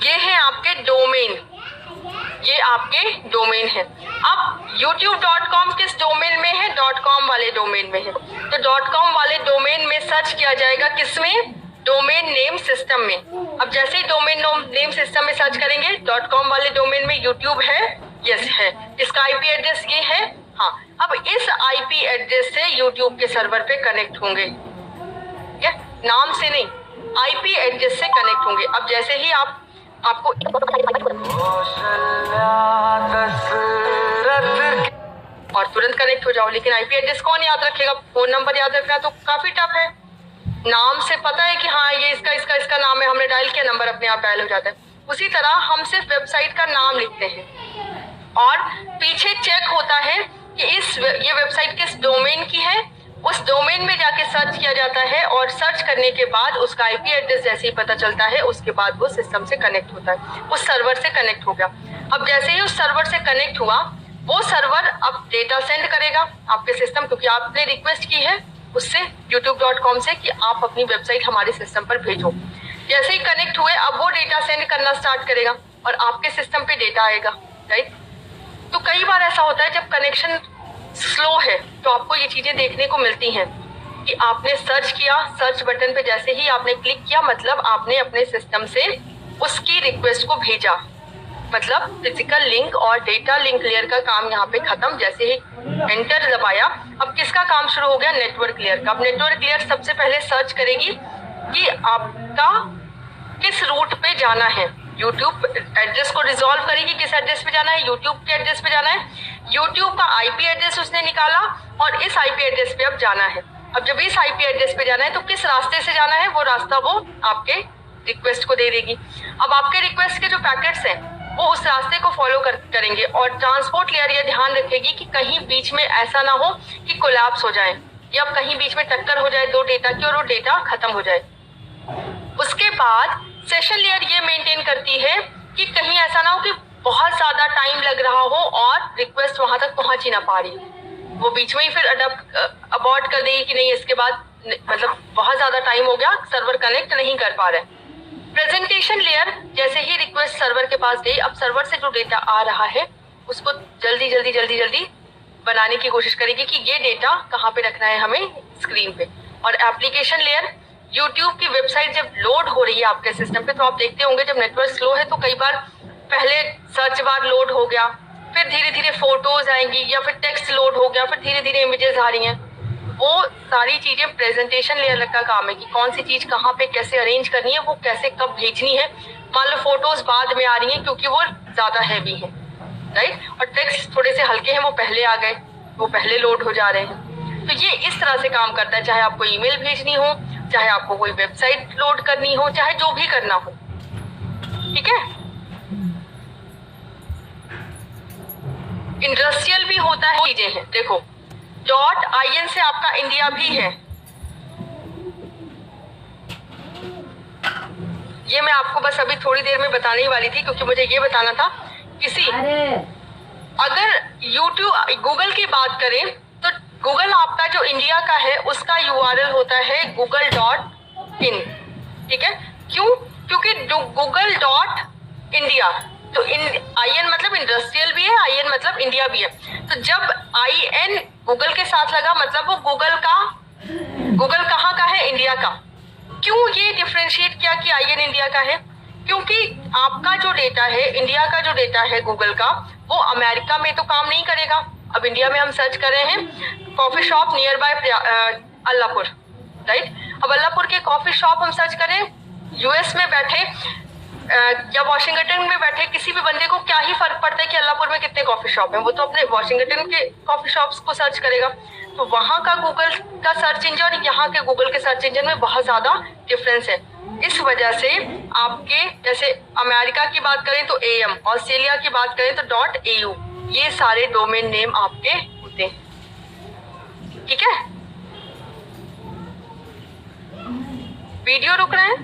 ये है आपके डोमेन, ये आपके डोमेन है। अब youtube.com किस डोमेन में है? .com वाले डोमेन में है। तो .com वाले डोमेन में सर्च किया जाएगा, किसमें? डोमेन नेम सिस्टम में। अब जैसे ही डोमेन नेम सिस्टम में सर्च करेंगे, .com वाले डोमेन में YouTube है, यस है, इसका आईपी एड्रेस ये है, हाँ। अब इस आईपी एड्रेस से YouTube के सर्वर पे कनेक्ट होंगे, क्या? नाम से नहीं, आईपी एड्रेस से कनेक्ट होंगे। अब जैसे ही आपको और तुरंत कनेक्ट हो जाओ, लेकिन आईपी एड्रेस कौन याद रखेगा? फोन नंबर याद रखना तो काफी टफ है। नाम से पता है कि हाँ ये इसका नाम है, हमने डायल किया, नंबर अपने आप डायल हो जाता है। उसी तरह हम सिर्फ वेबसाइट का नाम लिखते हैं और पीछे चेक होता है कि ये वेबसाइट किस डोमेन की है। उस डोमेन में जाके सर्च किया जाता है और सर्च करने के बाद उसका आईपी एड्रेस जैसे ही पता चलता है, उसके बाद वो सिस्टम से कनेक्ट होता है, उस सर्वर से कनेक्ट हो गया। अब जैसे ही उस सर्वर से कनेक्ट हुआ, वो सर्वर अब डेटा सेंड करेगा आपके सिस्टम, क्योंकि आपने रिक्वेस्ट की है उससे youtube.com से कि आप अपनी वेबसाइट हमारे सिस्टम पर भेजो। जैसे ही कनेक्ट हुए, अब वो डेटा सेंड करना स्टार्ट करेगा और आपके सिस्टम पे डेटा आएगा, राइट। तो कई बार ऐसा होता है जब कनेक्शन स्लो है तो आपको ये चीजें देखने को मिलती हैं कि आपने सर्च किया, सर्च बटन पे जैसे ही आपने क्लिक किया, मतलब आपने अपने सिस्टम से उसकी रिक्वेस्ट को भेजा, मतलब फिजिकल लिंक और डेटा लिंक लेयर का काम यहाँ पे खत्म। जैसे ही एंटर दबाया, अब किसका काम शुरू हो गया? नेटवर्क लेयर का। अब नेटवर्क लेयर सबसे पहले सर्च करेगी कि आपका किस रूट पे जाना है। यूट्यूब एड्रेस को रिजॉल्व करेगी, किस एड्रेस पे जाना है? यूट्यूब के एड्रेस पे जाना है। यूट्यूब का आईपी एड्रेस उसने निकाला और इस आईपी एड्रेस पे अब जाना है। अब जब इस आईपी एड्रेस पे जाना है तो किस रास्ते से जाना है? वो रास्ता वो आपके रिक्वेस्ट को दे देगी। अब आपके रिक्वेस्ट के जो पैकेट्स हैं वो उस रास्ते को फॉलो करेंगे और ट्रांसपोर्ट लेयर ये ध्यान रखेगी कि कहीं बीच में ऐसा ना हो कि कोलैप्स हो जाए या कहीं बीच में टक्कर हो जाए दो डेटा की और वो डेटा खत्म हो जाए। उसके बाद सेशन लेयर ये मेंटेन करती है कि कहीं ऐसा ना हो कि बहुत ज्यादा टाइम लग रहा हो और रिक्वेस्ट वहां तक पहुंच ही ना पा रही, वो बीच में ही फिर अबॉर्ट कर देगी कि नहीं, इसके बाद मतलब बहुत ज्यादा टाइम हो गया, सर्वर कनेक्ट नहीं कर पा रहा है। प्रेजेंटेशन लेयर जैसे ही रिक्वेस्ट सर्वर के पास गई, अब सर्वर से जो डेटा आ रहा है उसको जल्दी बनाने की कोशिश करेगी कि ये डेटा कहाँ पे रखना है हमें स्क्रीन पे। और एप्लीकेशन लेयर, यूट्यूब की वेबसाइट जब लोड हो रही है आपके सिस्टम पे तो आप देखते होंगे जब नेटवर्क स्लो है तो कई बार पहले सर्च बार लोड हो गया, फिर धीरे धीरे फोटोज आएंगी या फिर टेक्स्ट लोड हो गया, फिर धीरे धीरे इमेजेस आ रही हैं। वो सारी चीजें प्रेजेंटेशन लेयर का काम है कि कौन सी चीज कहाँ पे कैसे अरेंज करनी है, वो कैसे कब भेजनी है। मान लो फोटोज बाद में आ रही हैं क्योंकि वो ज्यादा हैवी है, राइट, और टेक्स्ट थोड़े से हल्के हैं, वो पहले आ गए, वो पहले लोड हो जा रहे हैं। तो ये इस तरह से काम करता है। चाहे आपको ईमेल भेजनी हो, चाहे आपको कोई वेबसाइट लोड करनी हो, चाहे जो भी करना हो, ठीक है। इंडस्ट्रियल भी होता है, चीजें हैं। देखो .in से आपका इंडिया भी है। ये मैं आपको बस अभी थोड़ी देर में बताने ही वाली थी, क्योंकि मुझे ये बताना था किसी अगर यूट्यूब गूगल की बात करें तो गूगल आपका जो इंडिया का है उसका URL होता है google.in, ठीक है। क्यों? क्योंकि google.india, तो IN मतलब इंडस्ट्रियल भी है, IN मतलब इंडिया भी है। तो जब IN गूगल के साथ लगा मतलब वो गूगल कहाँ का है? इंडिया का। क्यों ये डिफरेंशिएट किया कि IN इंडिया का है? क्योंकि आपका जो डेटा है, इंडिया का जो डेटा है गूगल का, वो अमेरिका में तो काम नहीं करेगा। अब इंडिया में हम सर्च कर रहे हैं coffee shop near by Allahpur, right. अब अल्लाहपुर के कॉफी शॉप हम सर्च करें, US में बैठे या वॉशिंगटन में बैठे किसी भी बंदे को क्या ही फर्क पड़ता है कि अल्लाहपुर में कितने कॉफी शॉप हैं? वो तो अपने वॉशिंगटन के कॉफी शॉप्स को सर्च करेगा। तो वहाँ का गूगल का सर्च इंजन और यहाँ के गूगल के सर्च इंजन में बहुत ज्यादा डिफरेंस है। इस वजह से आपके जैसे अमेरिका की बात करें तो AM, ऑस्ट्रेलिया की बात करें तो .au, ये सारे डोमेन नेम आपके होते हैं, ठीक है। वीडियो रुक रहा है।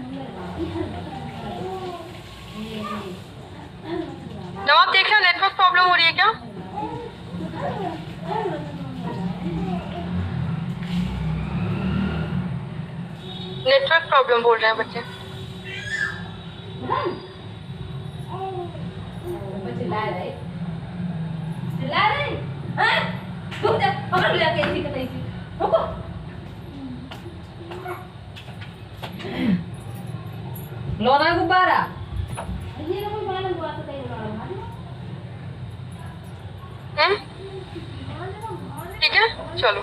नवाब देख रहे हो नेटवर्क प्रॉब्लम हो रही है क्या? नेटवर्क प्रॉब्लम बोल रहे हैं बच्चे। लोना गुब्बारा ठीक है, चलो।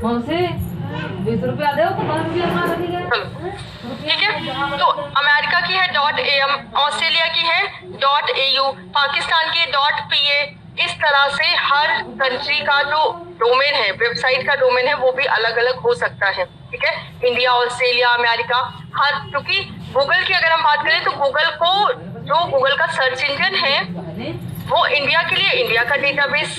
हमसे 20 रुपया दो तो 5 रुपया मार दिया। चलो ठीक है। तो अमेरिका की है .am, ऑस्ट्रेलिया की है .au, पाकिस्तान की .pa। इस तरह से हर कंट्री का जो डोमेन है, वेबसाइट का डोमेन है, वो भी अलग अलग हो सकता है, ठीक है। इंडिया, ऑस्ट्रेलिया, अमेरिका, हर, क्योंकि गूगल की अगर हम बात करें तो गूगल को जो गूगल का सर्च इंजन है वो इंडिया के लिए इंडिया का डेटाबेस,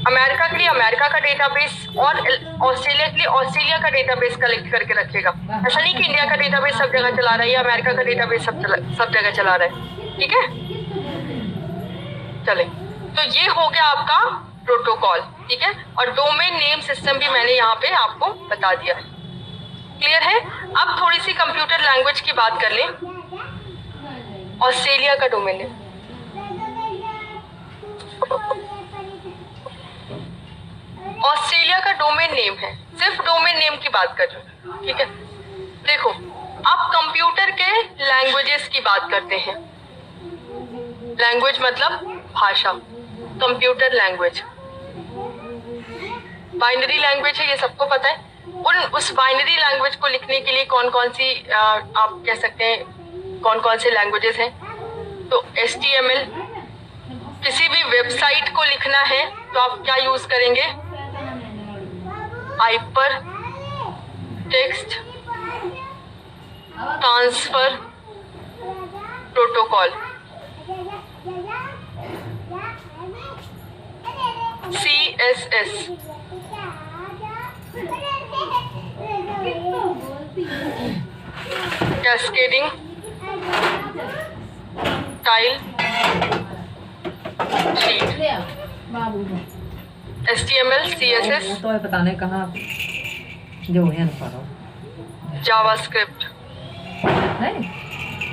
अमेरिका के लिए अमेरिका का डेटाबेस और ऑस्ट्रेलिया के लिए ऑस्ट्रेलिया का डेटाबेस कलेक्ट करके रखेगा। ऐसा नहीं कि इंडिया का डेटाबेस सब जगह चला रहा है या अमेरिका का डेटाबेस सब जगह चला रहा है, ठीक है। चले, तो ये हो गया आपका प्रोटोकॉल, ठीक है। और डोमेन नेम सिस्टम भी मैंने यहाँ पे आपको बता दिया, क्लियर है। अब थोड़ी सी कंप्यूटर लैंग्वेज की बात कर लें। ऑस्ट्रेलिया का डोमेन नेम, ऑस्ट्रेलिया का डोमेन नेम है, सिर्फ डोमेन नेम की बात कर रहे हैं, ठीक है। देखो, अब कंप्यूटर के लैंग्वेजेस की बात करते हैं। लैंग्वेज मतलब भाषा, कंप्यूटर लैंग्वेज बाइनरी लैंग्वेज है, ये सबको पता है। उस बाइनरी लैंग्वेज को लिखने के लिए कौन कौन सी आप कह सकते हैं कौन कौन से लैंग्वेजेस हैं। तो HTML, किसी भी वेबसाइट को लिखना है तो आप क्या यूज करेंगे? Hyper text transfer protocol, CSS, cascading tile sheet, HTML, CSS, तो पता नहीं कहाँ जो है ना पढ़ो। जावास्क्रिप्ट,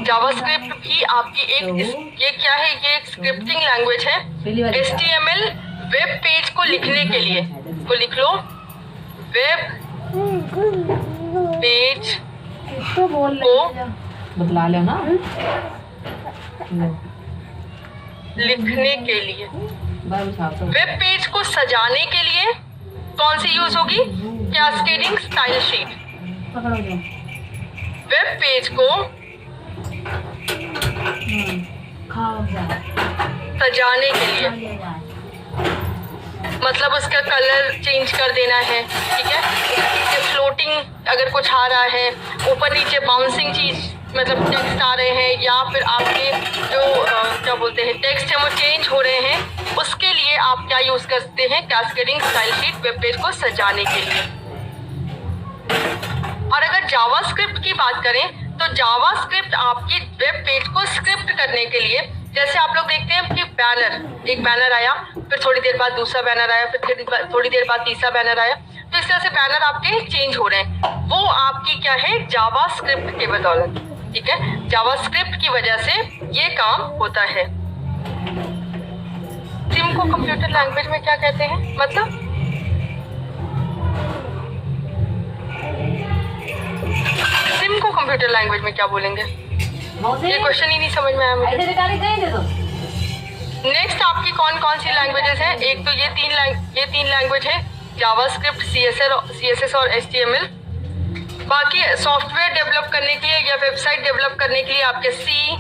जावास्क्रिप्ट भी आपकी ये क्या है? ये एक स्क्रिप्टिंग लैंग्वेज है। HTML वेब पेज को लिखने के लिए, तो लिख लो वेब पेज को बतला लो ना लिखने के लिए। वेब पेज को सजाने के लिए कौन सी यूज होगी? Cascading style sheet. Web page को सजाने के लिए, मतलब उसका कलर चेंज कर देना है, ठीक है। इसके फ्लोटिंग अगर कुछ आ रहा है, ऊपर नीचे बाउंसिंग चीज मतलब टेक्स्ट आ रहे हैं, या फिर आपके जो क्या बोलते हैं टेक्स्ट है वो चेंज हो रहे हैं, उसके लिए आप क्या यूज करते हैं, cascading style sheet web page को सजाने के लिए। और अगर जावास्क्रिप्ट की बात करें तो जावास्क्रिप्ट आपकी वेब पेज को स्क्रिप्ट करने के लिए, जैसे आप लोग देखते हैं कि बैनर, एक बैनर आया, फिर थोड़ी देर बाद दूसरा बैनर आया, फिर थोड़ी देर बाद तीसरा बैनर आया, तो इस तरह से बैनर आपके चेंज हो रहे हैं, वो आपकी क्या है, जावास्क्रिप्ट के बदौलत, ठीक है। जावास्क्रिप्ट की वजह से ये काम होता है। सिम को कंप्यूटर लैंग्वेज में क्या कहते हैं, मतलब सिम को कंप्यूटर लैंग्वेज में क्या बोलेंगे, ये क्वेश्चन ही नहीं समझ में आया मुझे। नेक्स्ट आपकी कौन कौन सी लैंग्वेजेस हैं, एक तो ये तीन लैंग्वेज है, जावास्क्रिप्ट, सीएसएस और एचटीएमएल। बाकी सॉफ्टवेयर डेवलप करने के लिए या वेबसाइट डेवलप करने के लिए आपके सी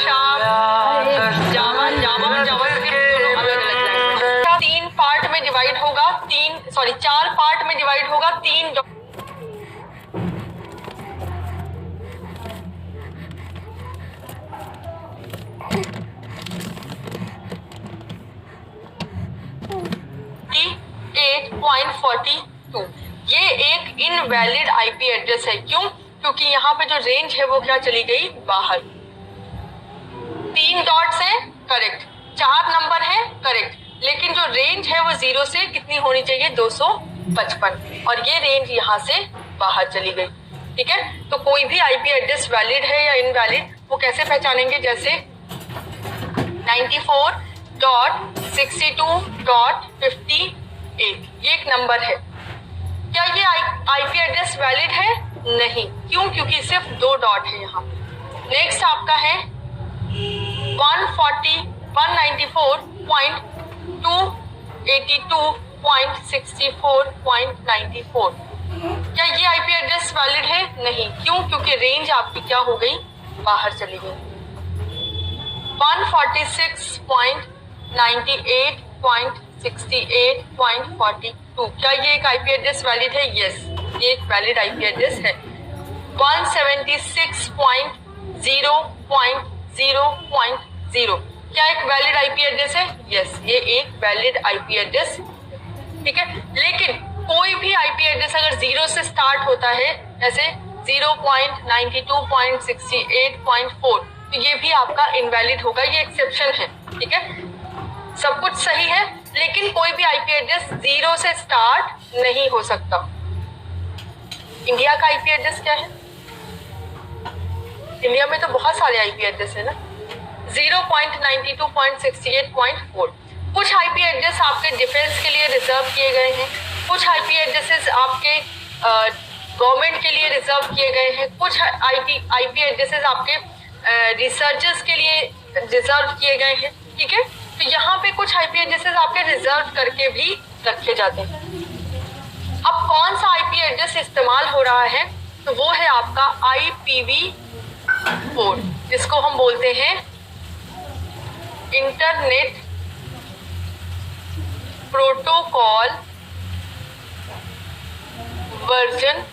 शार्प, जावास्क्रिप्ट दोनों अलग अलग लैंग्वेज। 3 पार्ट में डिवाइड होगा, 4 पार्ट में डिवाइड होगा, 3 8.42। ये एक इनवैलिड आईपी एड्रेस है, क्यों, क्योंकि यहाँ पे जो रेंज है वो क्या चली गई बाहर। 3 डॉट्स है करेक्ट, 4 नंबर है करेक्ट, लेकिन जो रेंज है वो 0 से कितनी होनी चाहिए, 255, और ये रेंज यहाँ से बाहर चली गई, ठीक है। तो कोई भी आईपी एड्रेस वैलिड है या इनवैलिड वो कैसे पहचानेंगे, जैसे 94.62.58, ये एक नंबर है, क्या ये आईपी एड्रेस वैलिड है, नहीं, क्यों, क्योंकि सिर्फ 2 डॉट है यहाँ। नेक्स्ट आपका है 194.282.64.94, क्या ये आईपी एड्रेस वैलिड है, नहीं, क्यों, क्योंकि रेंज आपकी क्या हो गई, बाहर चली गई। 146.98.68.42, क्या ये एक आईपी एड्रेस वैलिड है, यस, ये एक वैलिड आईपी एड्रेस है। 176.0.0.0, क्या एक वैलिड आईपी एड्रेस है, यस, ये एक वैलिड आईपी एड्रेस, ठीक है। लेकिन कोई भी आईपी एड्रेस अगर 0 से स्टार्ट होता है, जैसे 0.92.68.4, तो ये भी आपका इनवैलिड होगा, ये एक्सेप्शन है, ठीक है। सब कुछ सही है, लेकिन कोई भी आईपी एड्रेस 0 से स्टार्ट नहीं हो सकता। इंडिया का आईपी एड्रेस क्या है, इंडिया में तो बहुत सारे आईपी एड्रेस है ना, 0.92.68.4। कुछ आईपी एड्रेस आपके डिफेंस के लिए रिजर्व किए गए हैं, कुछ आईपी एड्रेसेस आपके गवर्नमेंट के लिए रिजर्व किए गए हैं, कुछ आईपी एड्रेसेस आपके रिसर्चर्स के लिए रिजर्व किए गए हैं, ठीक है। तो यहाँ पे कुछ आईपी एड्रेसेस आपके रिजर्व करके भी रखे जाते हैं। अब कौन सा आईपी एड्रेस इस्तेमाल हो रहा है, तो वो है आपका IPv4, जिसको हम बोलते हैं इंटरनेट प्रोटोकॉल वर्जन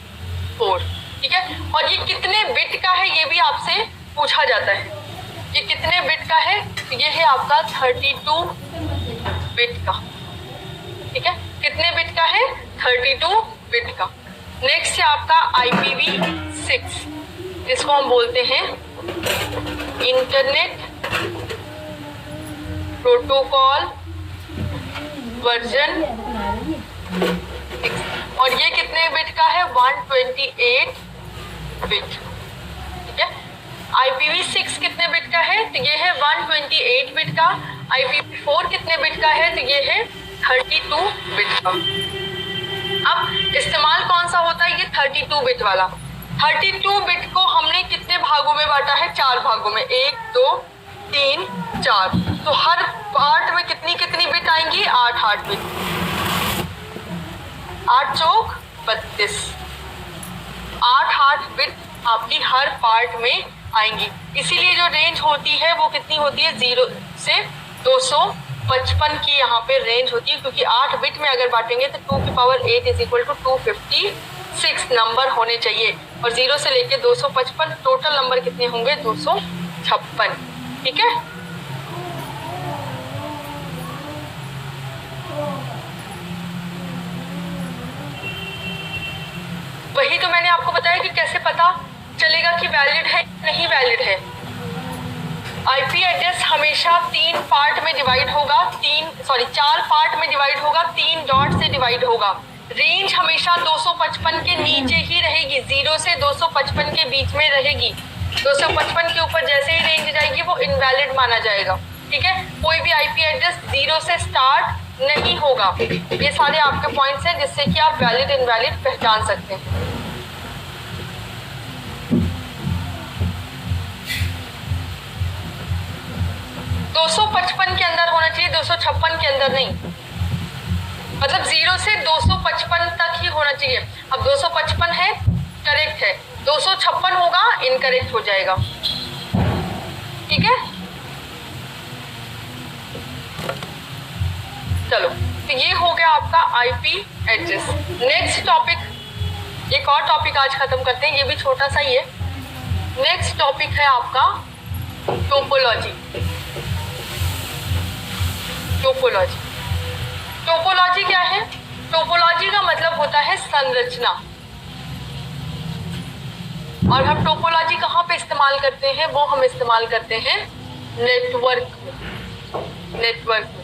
4, ठीक है। और ये कितने बिट का है ये भी आपसे पूछा जाता है, ये कितने बिट का है, ये है आपका 32 बिट का, ठीक है। कितने बिट का है, 32 बिट का। नेक्स्ट है आपका IPv6, जिसको हम बोलते हैं इंटरनेट प्रोटोकॉल वर्जन 6, और ये कितने बिट का है, 128 बिट, ठीक है। IPv6 कितने बिट का है, तो ये है 128 बिट का। IPv4 कितने बिट का है, तो ये है 32 बिट का। अब इस्तेमाल कौन सा होता है, ये 32 बिट वाला। 32 बिट को हमने कितने भागों में बांटा है, 4 भागों में, 1 2 3 4। तो हर पार्ट में कितनी कितनी बिट आएंगी, 8 बिट, 8 चौक 32, 8 बिट आपकी हर पार्ट में आएंगी। इसीलिए जो रेंज होती है वो कितनी होती है, 0 से 255 की यहाँ पे रेंज होती है, क्योंकि 8 बिट में अगर बांटेंगे तो 2 की power 8 is equal to 256 number होने चाहिए, और 0 से लेके 255 टोटल नंबर कितने होंगे, 256। ठीक है, वही तो मैंने आपको बताया कि कैसे पता चलेगा कि वैलिड है नहीं वैलिड है। आईपी एड्रेस हमेशा 3 पार्ट में डिवाइड होगा, 4 पार्ट में डिवाइड होगा, 3 डॉट से डिवाइड होगा। रेंज हमेशा 255 के नीचे ही रहेगी, 0 से 255 के बीच में रहेगी। 255 के ऊपर जैसे ही रेंज जाएगी वो इनवैलिड माना जाएगा। ठीक है, कोई भी आईपी एड्रेस 0 से स्टार्ट नहीं होगा। ये सारे आपके पॉइंट्स हैं जिससे कि आप वैलिड इनवैलिड पहचान सकते हैं। दो 255 के अंदर होना चाहिए, 256 के अंदर नहीं। मतलब 0 से 255 तक ही होना चाहिए। अब 255 है, करेक्ट है, 256 होगा, इनकरेक्ट हो जाएगा। ठीक है, चलो, तो ये हो गया आपका आईपी एड्रेस। नेक्स्ट टॉपिक, एक और टॉपिक आज खत्म करते हैं, ये भी छोटा सा ही है। नेक्स्ट टॉपिक है आपका टोपोलॉजी। टोपोलॉजी, टोपोलॉजी क्या है? टोपोलॉजी का मतलब होता है संरचना। और हम टोपोलॉजी कहाँ पे इस्तेमाल करते हैं? वो हम इस्तेमाल करते हैं नेटवर्क में। नेटवर्क में,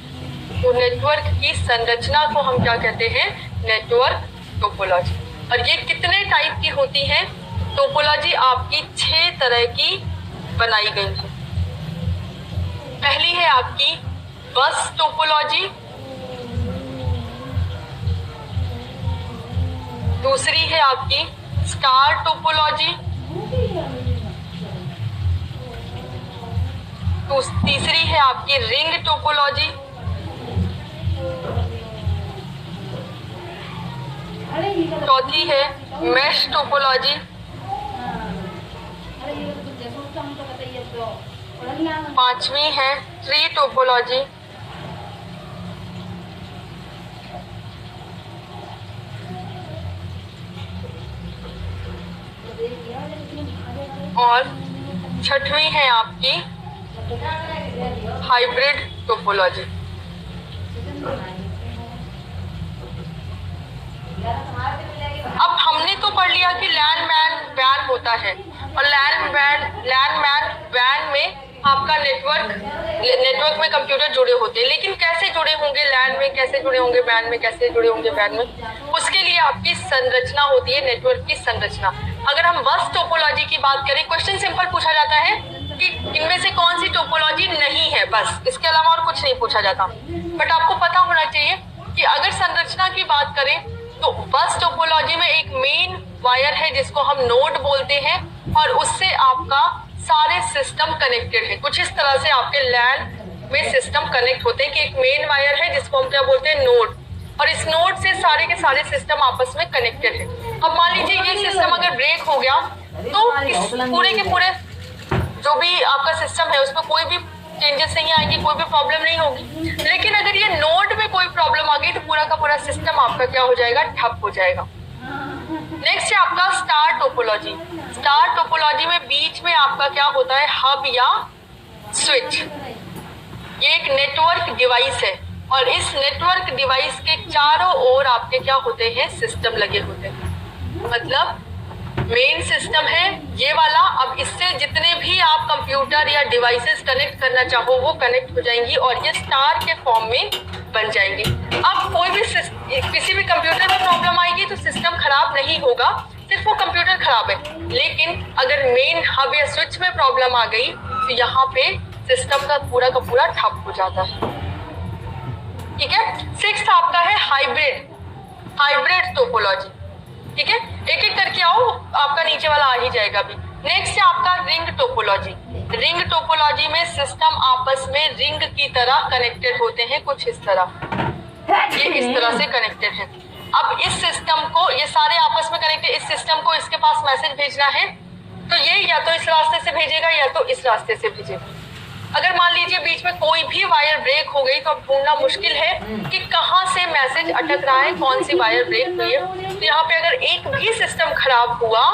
तो नेटवर्क की संरचना को हम क्या कहते हैं? Network topology. और ये कितने टाइप की होती है? टोपोलॉजी आपकी 6 तरह की बनाई गई है। पहली है आपकी बस टोपोलॉजी, दूसरी है आपकी स्टार टोपोलॉजी, तीसरी है आपकी रिंग टोपोलॉजी, चौथी है मैश टोपोलॉजी, पांचवी है ट्री टोपोलॉजी, और छठवीं है आपकी हाइब्रिड टोपोलॉजी। अब हमने तो पढ़ लिया कि लैन मैन वैन होता है, और लैन मैन वैन में आपका नेटवर्क में कंप्यूटर जुड़े होते हैं। लेकिन कैसे जुड़े होंगे लैन में, कैसे जुड़े होंगे वैन में, कैसे जुड़े होंगे वैन में? उसके लिए आपकी संरचना होती है, नेटवर्क की संरचना। अगर हम बस टोपोलॉजी की बात करें, क्वेश्चन सिंपल पूछा जाता है कि इनमें से कौन सी टोपोलॉजी नहीं है, बस इसके अलावा और कुछ नहीं पूछा जाता। बट आपको पता होना चाहिए कि अगर संरचना की बात करें तो बस टोपोलॉजी में एक मेन वायर है जिसको हम नोड बोलते हैं, और उससे आपका सारे सिस्टम कनेक्टेड है। कुछ इस तरह से आपके लैन में सिस्टम कनेक्ट होते हैं कि एक मेन वायर है जिसको हम क्या बोलते हैं? नोड, और इस नोड से सारे के सारे सिस्टम आपस में कनेक्टेड है। अब मान लीजिए ये सिस्टम अगर ब्रेक हो गया तो इस पूरे के पूरे जो भी आपका सिस्टम है उसमें कोई भी चेंजेस नहीं आएंगे, कोई भी प्रॉब्लम नहीं होगी। लेकिन अगर ये नोड में कोई प्रॉब्लम आ गई तो पूरा का पूरा सिस्टम आपका क्या हो जाएगा? ठप हो जाएगा। नेक्स्ट है आपका स्टार टोपोलॉजी। स्टार टोपोलॉजी में बीच में आपका क्या होता है? हब या स्विच। ये एक नेटवर्क डिवाइस है, और इस नेटवर्क डिवाइस के चारों ओर आपके क्या होते हैं? सिस्टम लगे होते हैं। मतलब मेन सिस्टम है ये वाला। अब इससे जितने भी आप कंप्यूटर या डिवाइसेस कनेक्ट करना चाहो वो कनेक्ट हो जाएंगी, और ये स्टार के फॉर्म में बन जाएंगी। अब कोई भी किसी भी कंप्यूटर में प्रॉब्लम आएगी तो सिस्टम खराब नहीं होगा, सिर्फ वो कंप्यूटर खराब है। लेकिन अगर मेन हब या स्विच में प्रॉब्लम आ गई तो यहाँ पे सिस्टम का पूरा ठप हो जाता है। ठीक है, 6th आपका है हाइब्रिड टोपोलॉजी। ठीक है, एक एक करके आओ, आपका नीचे वाला आ ही जाएगा अभी। नेक्स्ट है आपका रिंग टोपोलॉजी। रिंग टोपोलॉजी में सिस्टम आपस में रिंग की तरह कनेक्टेड होते हैं, कुछ इस तरह, ये इस तरह से कनेक्टेड है। अब इस सिस्टम को, ये सारे आपस में कनेक्टेड, इस इस सिस्टम को इसके पास मैसेज भेजना है तो ये या तो इस रास्ते से भेजेगा या तो इस रास्ते से भेजेगा। अगर मान लीजिए बीच में कोई भी वायर ब्रेक हो गई तो अब ढूंढना मुश्किल है कि कहाँ से मैसेज अटक रहा है, कौन सी वायर ब्रेक हुई है। तो यहाँ पे अगर एक भी सिस्टम खराब हुआ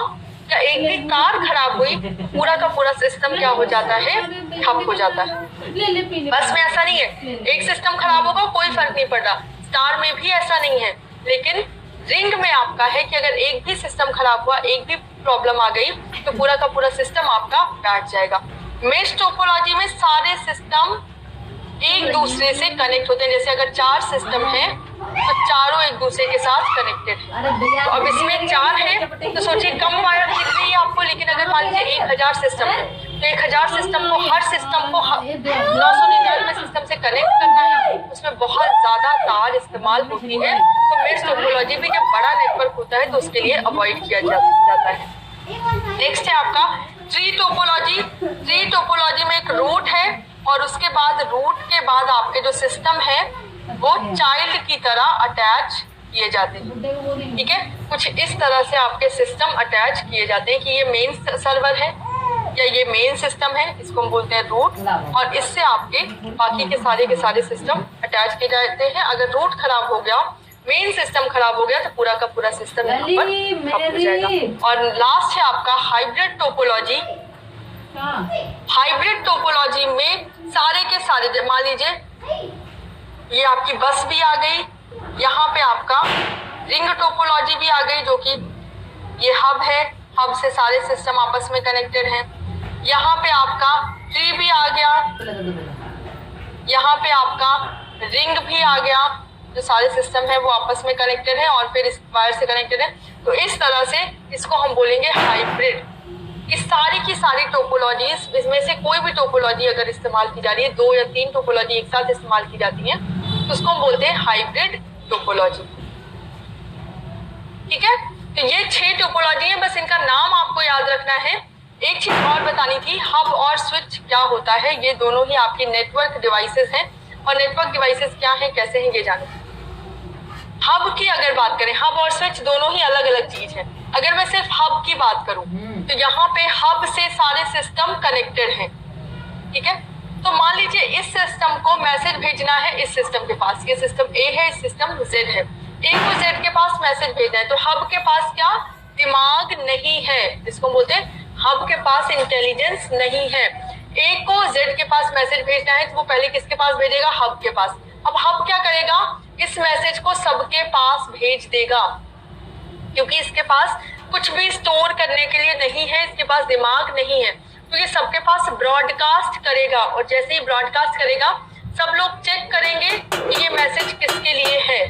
या एक भी तार खराब हुई, पूरा का पूरा सिस्टम क्या हो जाता है, ठप हो जाता है। बस में ऐसा नहीं है, एक सिस्टम खराब होगा कोई फर्क नहीं पड़ रहा, स्टार में भी ऐसा नहीं है, लेकिन रिंग में आपका है कि अगर एक भी सिस्टम खराब हुआ, एक भी प्रॉब्लम आ गई तो पूरा का पूरा सिस्टम आपका बैठ जाएगा। मेश टोपोलॉजी में सारे सिस्टम एक दूसरे से कनेक्ट होते हैं। जैसे अगर 4 सिस्टम है तो चारों एक दूसरे के साथ कनेक्टेड है। तो अब इसमें 4 है तो सोचिए कम वायर दिख रही है आपको, लेकिन अगर मान लीजिए 1000 सिस्टम है तो 1000 सिस्टम को, हर सिस्टम को 999 सिस्टम से कनेक्ट करना है, उसमें बहुत ज्यादा तार इस्तेमाल होती है। तो मेश टोपोलॉजी भी जब बड़ा नेटवर्क होता है तो उसके लिए अवॉइड किया जाता है। नेक्स्ट है आपका ट्री टोपोलॉजी। ट्री टोपोलॉजी में एक रूट है और उसके बाद रूट के बाद आपके जो सिस्टम है वो चाइल्ड की तरह अटैच किए जाते हैं। ठीक है, कुछ इस तरह से आपके सिस्टम अटैच किए जाते हैं कि ये मेन सर्वर है या ये मेन सिस्टम है, इसको हम बोलते हैं रूट, और इससे आपके बाकी के सारे सिस्टम अटैच किए जाते हैं। अगर रूट खराब हो गया, मेन सिस्टम खराब हो गया तो पूरा का पूरा सिस्टम यहाँ पर ठप हो जाएगा। और लास्ट है आपका हाइब्रिड टोपोलॉजी। हाइब्रिड टोपोलॉजी में सारे के सारे, मान लीजिए ये आपकी बस भी आ गई, यहाँ पे आपका रिंग टोपोलॉजी भी आ गई जो कि ये हब है, हब से सारे सिस्टम आपस में कनेक्टेड हैं। यहाँ पे आपका ट्री भी आ गया, यहाँ पे आपका रिंग भी आ गया, जो सारे सिस्टम है वो आपस में कनेक्टेड है और फिर इस वायर से कनेक्टेड है। तो इस तरह से इसको हम बोलेंगे हाइब्रिड। इस सारी की सारी टोपोलॉजीज, इसमें से कोई भी टोपोलॉजी अगर इस्तेमाल की जा रही है, 2 या 3 टोपोलॉजी एक साथ इस्तेमाल की जाती है तो उसको हम बोलते हैं हाइब्रिड टोपोलॉजी। ठीक है, तो ये 6 टोपोलॉजी है, बस इनका नाम आपको याद रखना है। एक चीज और बतानी थी, हब और स्विच क्या होता है। ये दोनों ही आपके नेटवर्क डिवाइसेस हैं और नेटवर्क डिवाइसेस क्या है, कैसे हैं, ये जाने। हब की अगर बात करें, हब और स्विच दोनों ही अलग अलग चीज है। अगर मैं सिर्फ हब की बात करूं तो यहाँ पे हब से सारे सिस्टम कनेक्टेड हैं। ठीक है, तो मान लीजिए इस सिस्टम को मैसेज भेजना है इस सिस्टम के पास, ये सिस्टम ए है, इस सिस्टम जेड है, ए को जेड के पास मैसेज भेजना है। तो हब के पास क्या दिमाग नहीं है, इसको बोलते हैं हब के पास इंटेलिजेंस नहीं है। ए को जेड के पास मैसेज भेजना है तो वो पहले किसके पास भेजेगा, हब के पास। अब हब क्या करेगा, इस मैसेज को सबके पास भेज देगा, क्योंकि इसके पास कुछ भी स्टोर करने के लिए नहीं है, इसके पास दिमाग नहीं है, तो ये सबके पास ब्रॉडकास्ट करेगा। और जैसे ही ब्रॉडकास्ट करेगा सब लोग चेक करेंगे कि ये मैसेज किसके लिए है।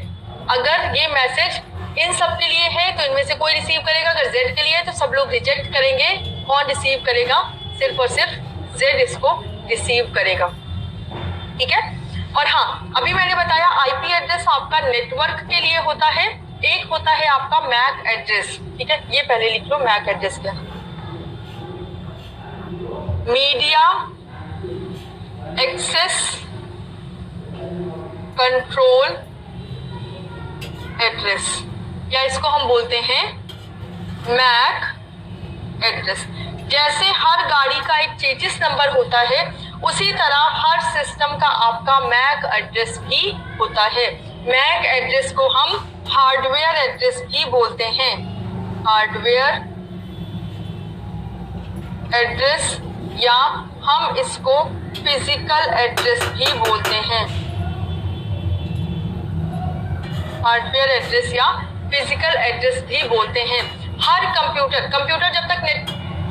अगर ये मैसेज इन सब के लिए है तो इनमें से कोई रिसीव करेगा, अगर जेड के लिए है तो सब लोग रिजेक्ट करेंगे। कौन रिसीव करेगा, सिर्फ और सिर्फ जेड इसको रिसीव करेगा। ठीक है, और हाँ, अभी मैंने बताया आईपी एड्रेस आपका नेटवर्क के लिए होता है, एक होता है आपका मैक एड्रेस। ठीक है, ये पहले लिख लो, मैक एड्रेस क्या है, मीडिया एक्सेस कंट्रोल एड्रेस, या इसको हम बोलते हैं मैक एड्रेस। जैसे हर गाड़ी का एक चेसिस नंबर होता है, उसी तरह हर सिस्टम का आपका मैक एड्रेस भी होता है। मैक एड्रेस को हम हार्डवेयर एड्रेस भी बोलते हैं, हार्डवेयर एड्रेस, या हम इसको फिजिकल एड्रेस भी बोलते हैं, हार्डवेयर एड्रेस या फिजिकल एड्रेस भी बोलते हैं। हर कंप्यूटर जब तक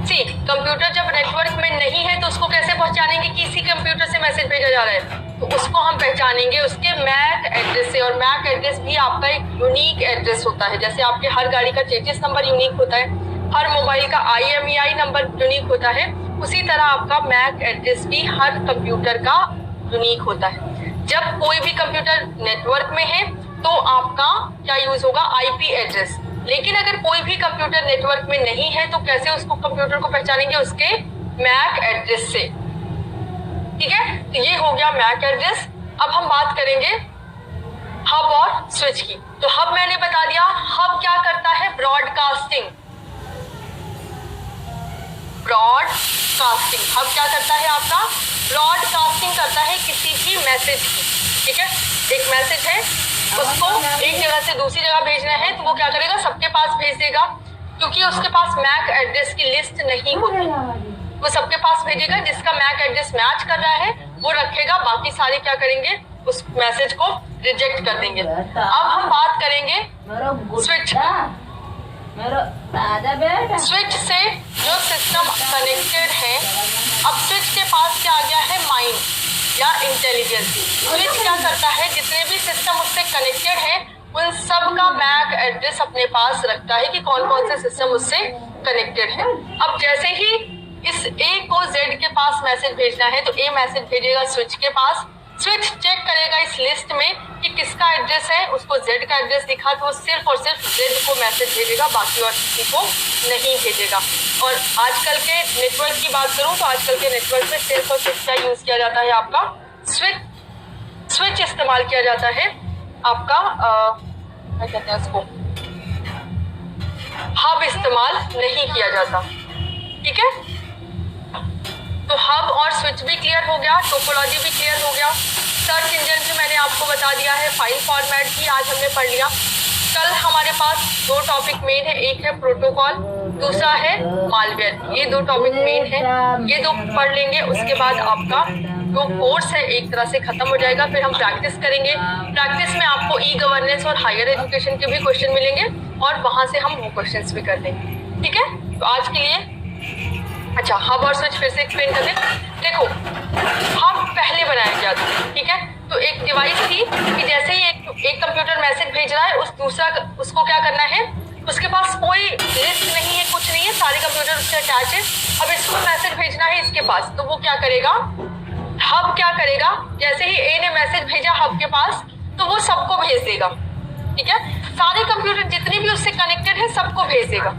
कंप्यूटर जब नेटवर्क में नहीं है तो उसको कैसे पहचानेंगे कि इसी कंप्यूटर से मैसेज भेजा जा रहा है, तो उसको हम पहचानेंगे उसके मैक एड्रेस से। और मैक एड्रेस भी आपका एक यूनिक एड्रेस होता है। जैसे आपके हर गाड़ी का चेसिस नंबर यूनिक होता है, हर मोबाइल का IMEI नंबर यूनिक होता है, उसी तरह आपका मैक एड्रेस भी हर कंप्यूटर का यूनिक होता है। जब कोई भी कंप्यूटर नेटवर्क में है तो आपका क्या यूज होगा, IP एड्रेस। लेकिन अगर कोई भी कंप्यूटर नेटवर्क में नहीं है तो कैसे उसको कंप्यूटर को पहचानेंगे, उसके मैक एड्रेस से। ठीक है, तो ये हो गया मैक एड्रेस। अब हम बात करेंगे हब और स्विच की। तो हब मैंने बता दिया, हब क्या करता है, ब्रॉडकास्टिंग। ब्रॉडकास्टिंग, हब क्या करता है आपका, ब्रॉडकास्टिंग करता है किसी भी मैसेज की। ठीक है, एक मैसेज है उसको एक जगह से दूसरी जगह भेजना है तो वो क्या करेगा, सबके पास भेज देगा, क्योंकि उसके पास मैक एड्रेस की लिस्ट नहीं होती। वो सबके पास भेजेगा, जिसका मैक एड्रेस मैच कर रहा है वो रखेगा, बाकी सारे क्या करेंगे, उस मैसेज को रिजेक्ट कर देंगे। अब हम बात करेंगे स्विच। स्विच से जो सिस्टम कनेक्टेड है, अब स्विच के पास क्या आ गया है, माइंड या इंटेलिजेंस। स्विच क्या करता है, जितने भी सिस्टम उससे कनेक्टेड है उन सब का मैक एड्रेस अपने पास रखता है कि कौन कौन से सिस्टम उससे कनेक्टेड है। अब जैसे ही इस ए को जेड के पास मैसेज भेजना है तो ए मैसेज भेजेगा स्विच के पास। स्विच चेक करेगा इस लिस्ट में कि किसका एड्रेस है, उसको जेड का एड्रेस दिखा तो वो सिर्फ और सिर्फ जेड को मैसेज भेजेगा, बाकी और किसी को नहीं भेजेगा। और आजकल के नेटवर्क की बात करूं तो आजकल के नेटवर्क में सिर्फ और सिर्फ क्या यूज किया जाता है, आपका स्विच इस्तेमाल किया जाता है, आपका क्या कहते हैं उसको, हब इस्तेमाल नहीं किया जाता। ठीक है, तो हब और स्विच भी क्लियर हो गया, टोपोलॉजी भी क्लियर हो गया, सर्च इंजन भी मैंने आपको बता दिया है, फाइल फॉर्मेट भी आज हमने पढ़ लिया। कल हमारे पास दो टॉपिक मेन है, एक है प्रोटोकॉल, दूसरा है मालवेयर। ये दो टॉपिक मेन है, ये दो पढ़ लेंगे, उसके बाद आपका जो कोर्स है एक तरह से खत्म हो जाएगा। फिर हम प्रैक्टिस करेंगे, प्रैक्टिस में आपको ई गवर्नेंस और हायर एजुकेशन के भी क्वेश्चन मिलेंगे और वहां से हम वो क्वेश्चंस भी कर लेंगे। ठीक है, तो आज के लिए अच्छा, हब और स्विच फिर से एक्सप्लेन कर दें। देखो, हब पहले बनाया गया था, ठीक है, तो एक डिवाइस थी कि जैसे ही एक कंप्यूटर मैसेज भेज रहा है उसको क्या करना है, उसके पास कोई लिस्ट नहीं है, कुछ नहीं है, सारे कंप्यूटर उससे अटैच है। अब इसको मैसेज भेजना है इसके पास, तो वो क्या करेगा, हब क्या करेगा, जैसे ही ए ने मैसेज भेजा हब के पास तो वो सबको भेज देगा। ठीक है, सारे कंप्यूटर जितने भी उससे कनेक्टेड है सबको भेज देगा।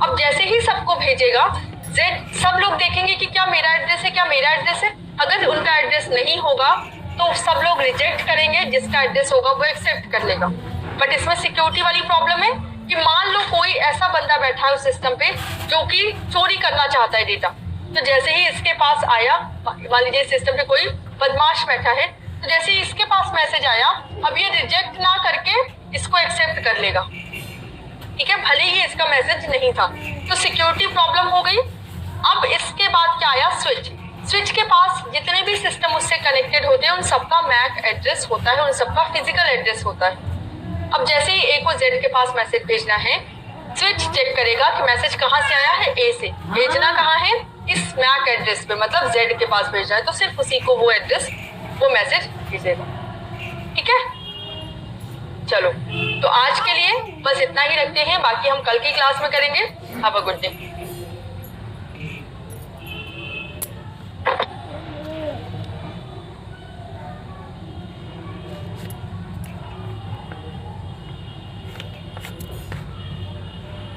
अब जैसे ही सबको भेजेगा, जेड सब लोग देखेंगे कि क्या मेरा एड्रेस है, क्या मेरा एड्रेस है। अगर उनका एड्रेस नहीं होगा तो सब लोग रिजेक्ट करेंगे, जिसका एड्रेस होगा वो एक्सेप्ट कर लेगा। बट इसमें सिक्योरिटी वाली प्रॉब्लम है कि मान लो कोई ऐसा बंदा बैठा है उस सिस्टम पे जो कि चोरी करना चाहता है डेटा, तो जैसे ही इसके पास आया, मान लीजिए सिस्टम पे कोई बदमाश बैठा है, तो जैसे ही इसके पास मैसेज आया, अब ये रिजेक्ट ना करके इसको एक्सेप्ट कर लेगा। ठीक है, भले ही इसका मैसेज नहीं था, तो सिक्योरिटी प्रॉब्लम हो गई। अब इसके बाद क्या आया, स्विच के पास जितने भी सिस्टम उससे कनेक्टेड होते हैं उन सबका मैक एड्रेस होता है, उन सबका फिजिकल एड्रेस होता है। अब जैसे ही ए को जेड के पास मैसेज भेजना है, स्विच चेक करेगा कि मैसेज कहाँ से आया है, ए से, भेजना कहाँ है, इस मैक एड्रेस पे, मतलब जेड के पास भेजना है, तो सिर्फ उसी को वो एड्रेस, वो मैसेज भेजेगा। ठीक है, चलो, तो आज के लिए बस इतना ही रखते हैं, बाकी हम कल की क्लास में करेंगे। Have a good day.